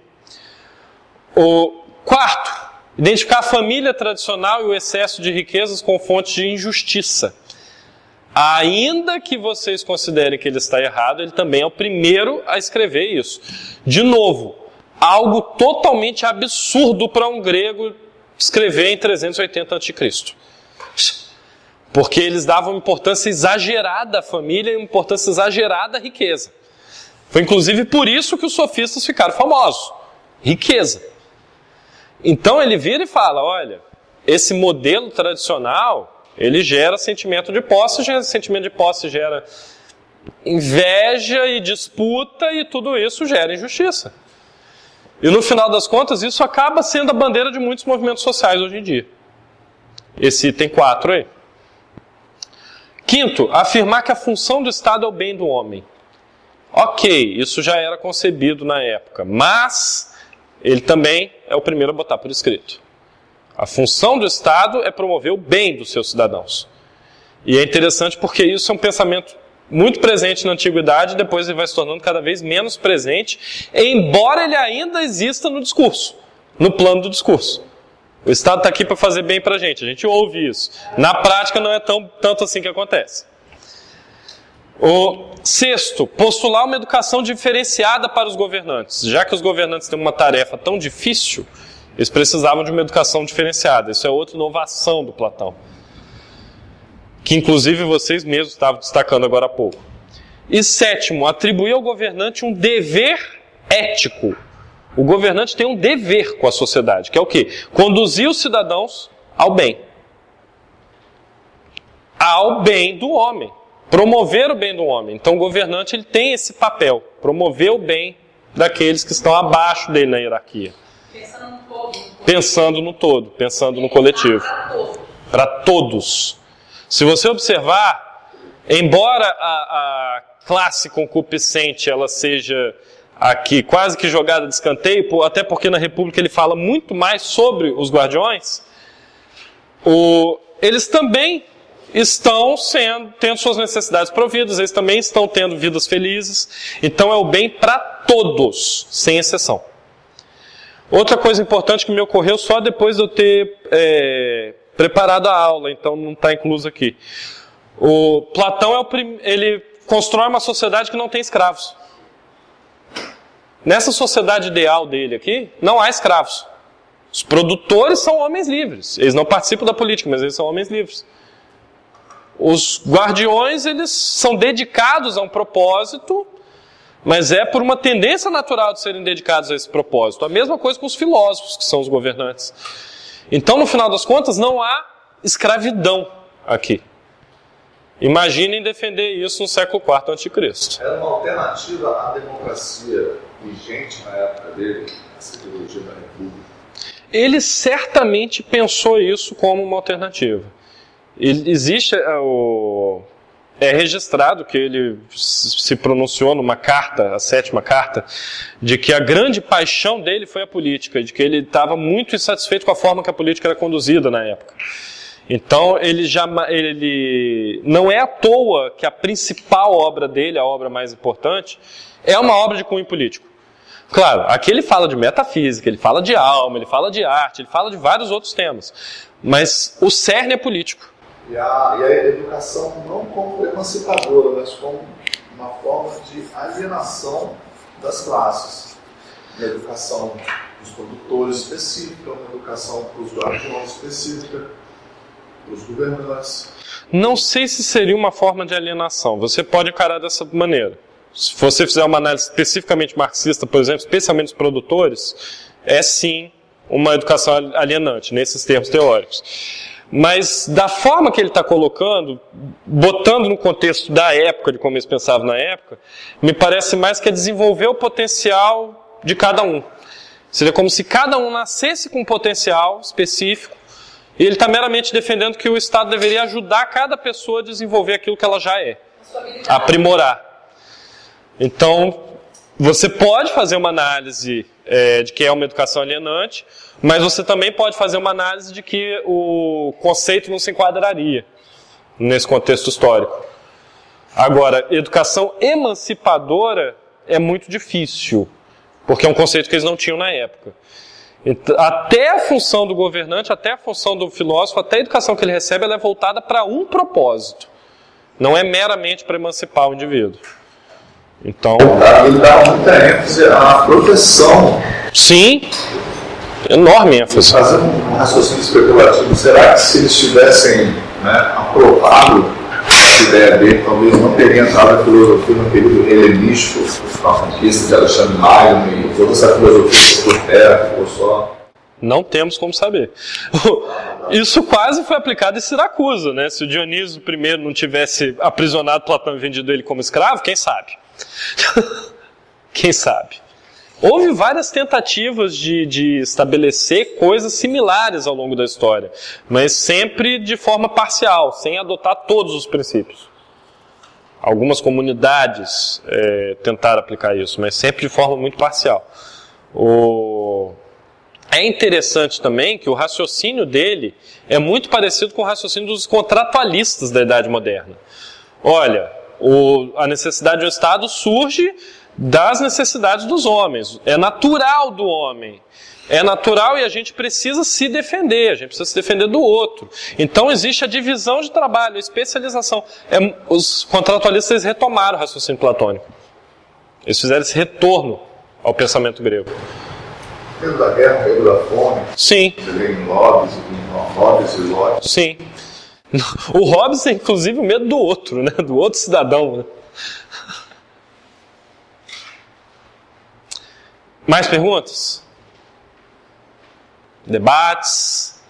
O quarto, identificar a família tradicional e o excesso de riquezas como fonte de injustiça. Ainda que vocês considerem que ele está errado, ele também é o primeiro a escrever isso. De novo, algo totalmente absurdo para um grego escrever em 380 a.C. Porque eles davam importância exagerada à família e importância exagerada à riqueza. Foi inclusive por isso que os sofistas ficaram famosos. Riqueza. Então ele vira e fala, olha, esse modelo tradicional, ele gera sentimento de posse, sentimento de posse gera inveja e disputa, e tudo isso gera injustiça. E no final das contas, isso acaba sendo a bandeira de muitos movimentos sociais hoje em dia. Esse item 4 aí. Quinto, afirmar que a função do Estado é o bem do homem. Ok, isso já era concebido na época, mas ele também é o primeiro a botar por escrito. A função do Estado é promover o bem dos seus cidadãos. E é interessante porque isso é um pensamento muito presente na antiguidade, depois ele vai se tornando cada vez menos presente, embora ele ainda exista no discurso, no plano do discurso. O Estado está aqui para fazer bem para a gente ouve isso. Na prática não é tanto assim que acontece. O sexto, postular uma educação diferenciada para os governantes. Já que os governantes têm uma tarefa tão difícil, eles precisavam de uma educação diferenciada. Isso é outra inovação do Platão, que inclusive vocês mesmos estavam destacando agora há pouco. E sétimo, atribuir ao governante um dever ético. O governante tem um dever com a sociedade, que é o quê? Conduzir os cidadãos ao bem. Ao bem do homem. Promover o bem do homem. Então o governante ele tem esse papel, promover o bem daqueles que estão abaixo dele na hierarquia. Pensando no todo. Pensando no todo, pensando no coletivo. Para todos. Se você observar, embora a classe concupiscente ela seja aqui quase que jogada de escanteio, até porque na República ele fala muito mais sobre os guardiões, eles também estão tendo suas necessidades providas, eles também estão tendo vidas felizes, então é o bem para todos, sem exceção. Outra coisa importante que me ocorreu só depois de eu ter preparado a aula, então não está incluso aqui. O Platão ele constrói uma sociedade que não tem escravos. Nessa sociedade ideal dele aqui, não há escravos. Os produtores são homens livres. Eles não participam da política, mas eles são homens livres. Os guardiões, eles são dedicados a um propósito, mas é por uma tendência natural de serem dedicados a esse propósito. A mesma coisa com os filósofos, que são os governantes. Então, no final das contas, não há escravidão aqui. Imaginem defender isso no século IV a.C. Era uma alternativa à democracia vigente na época dele, essa ideologia da República. Ele certamente pensou isso como uma alternativa. Existe é registrado que ele se pronunciou numa carta, a 7ª carta, de que a grande paixão dele foi a política, de que ele estava muito insatisfeito com a forma que a política era conduzida na época. Então ele não é à toa que a principal obra dele, a obra mais importante, é uma obra de cunho político. Claro, aqui ele fala de metafísica, ele fala de alma, ele fala de arte, ele fala de vários outros temas, mas o cerne é político. E a educação não como emancipadora, mas como uma forma de alienação das classes. Uma educação para os produtores específica, uma educação para os guardiões específica, para os governantes. Não sei se seria uma forma de alienação. Você pode encarar dessa maneira. Se você fizer uma análise especificamente marxista, por exemplo, especialmente dos produtores, é sim uma educação alienante, nesses termos teóricos. Mas da forma que ele está colocando, botando no contexto da época, de como eles pensavam na época, me parece mais que é desenvolver o potencial de cada um. Seria como se cada um nascesse com um potencial específico, e ele está meramente defendendo que o Estado deveria ajudar cada pessoa a desenvolver aquilo que ela já é, aprimorar. Então, você pode fazer uma análise de que é uma educação alienante, mas você também pode fazer uma análise de que o conceito não se enquadraria nesse contexto histórico. Agora, educação emancipadora é muito difícil, porque é um conceito que eles não tinham na época. Então, até a função do governante, até a função do filósofo, até a educação que ele recebe, ela é voltada para um propósito. Não é meramente para emancipar o indivíduo. Então, Ele dá muita ênfase à proteção. sim, enorme ênfase. Fazendo um raciocínio especulativo, será que se eles tivessem, né, aprovado essa ideia dele, talvez não teria entrado na filosofia no período helenístico, com a conquista de Alexandre Magno e toda essa filosofia por terra, ficou só. Não temos como saber. Isso quase foi aplicado em Siracusa, né? Se o Dionísio I não tivesse aprisionado Platão e vendido ele como escravo, quem sabe? Quem sabe? Houve várias tentativas de estabelecer coisas similares ao longo da história, mas sempre de forma parcial, sem adotar todos os princípios. Algumas comunidades tentaram aplicar isso, mas sempre de forma muito parcial. É interessante também que o raciocínio dele é muito parecido com o raciocínio dos contratualistas da Idade Moderna. Olha, a necessidade do Estado surge das necessidades dos homens. É natural do homem. É natural e a gente precisa se defender. A gente precisa se defender do outro. Então existe a divisão de trabalho, a especialização. Os contratualistas retomaram o raciocínio platônico. Eles fizeram esse retorno ao pensamento grego. Medo da guerra, medo da fome. Sim. Você vê em Hobbes e Locke. Sim. O Hobbes é inclusive o medo do outro, né? Do outro cidadão. Né? Mais perguntas? Debates?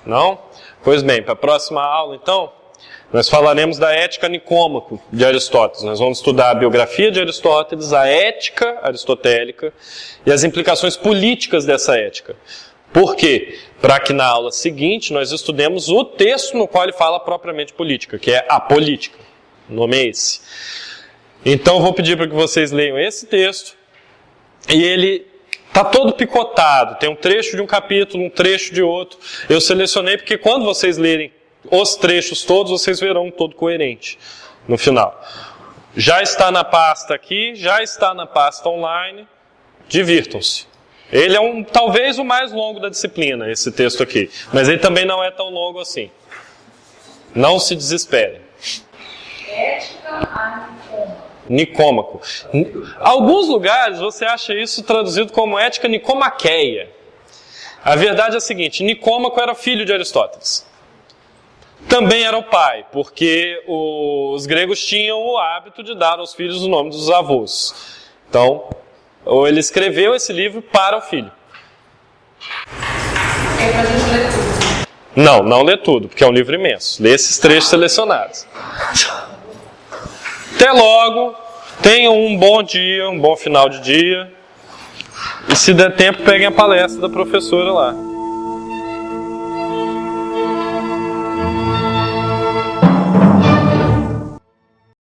Não? Pois bem, para a próxima aula, então, nós falaremos da ética Nicômaco de Aristóteles. Nós vamos estudar a biografia de Aristóteles, a ética aristotélica e as implicações políticas dessa ética. Por quê? Para que na aula seguinte nós estudemos o texto no qual ele fala propriamente política, que é a política. O nome é esse. Então eu vou pedir para que vocês leiam esse texto. E ele está todo picotado, tem um trecho de um capítulo, um trecho de outro. Eu selecionei porque quando vocês lerem os trechos todos, vocês verão um todo coerente no final. Já está na pasta aqui, já está na pasta online. Divirtam-se. Ele é talvez o mais longo da disciplina, esse texto aqui. Mas ele também não é tão longo assim. Não se desesperem. Ética a Nicômaco. Alguns lugares você acha isso traduzido como ética nicomaqueia. A verdade é a seguinte: Nicômaco era filho de Aristóteles. Também era o pai, porque os gregos tinham o hábito de dar aos filhos o nome dos avós. Então, ele escreveu esse livro para o filho. É pra gente ler tudo. Não lê tudo, porque é um livro imenso. Lê esses trechos selecionados. Até logo, tenham um bom dia, um bom final de dia. E se der tempo, peguem a palestra da professora lá.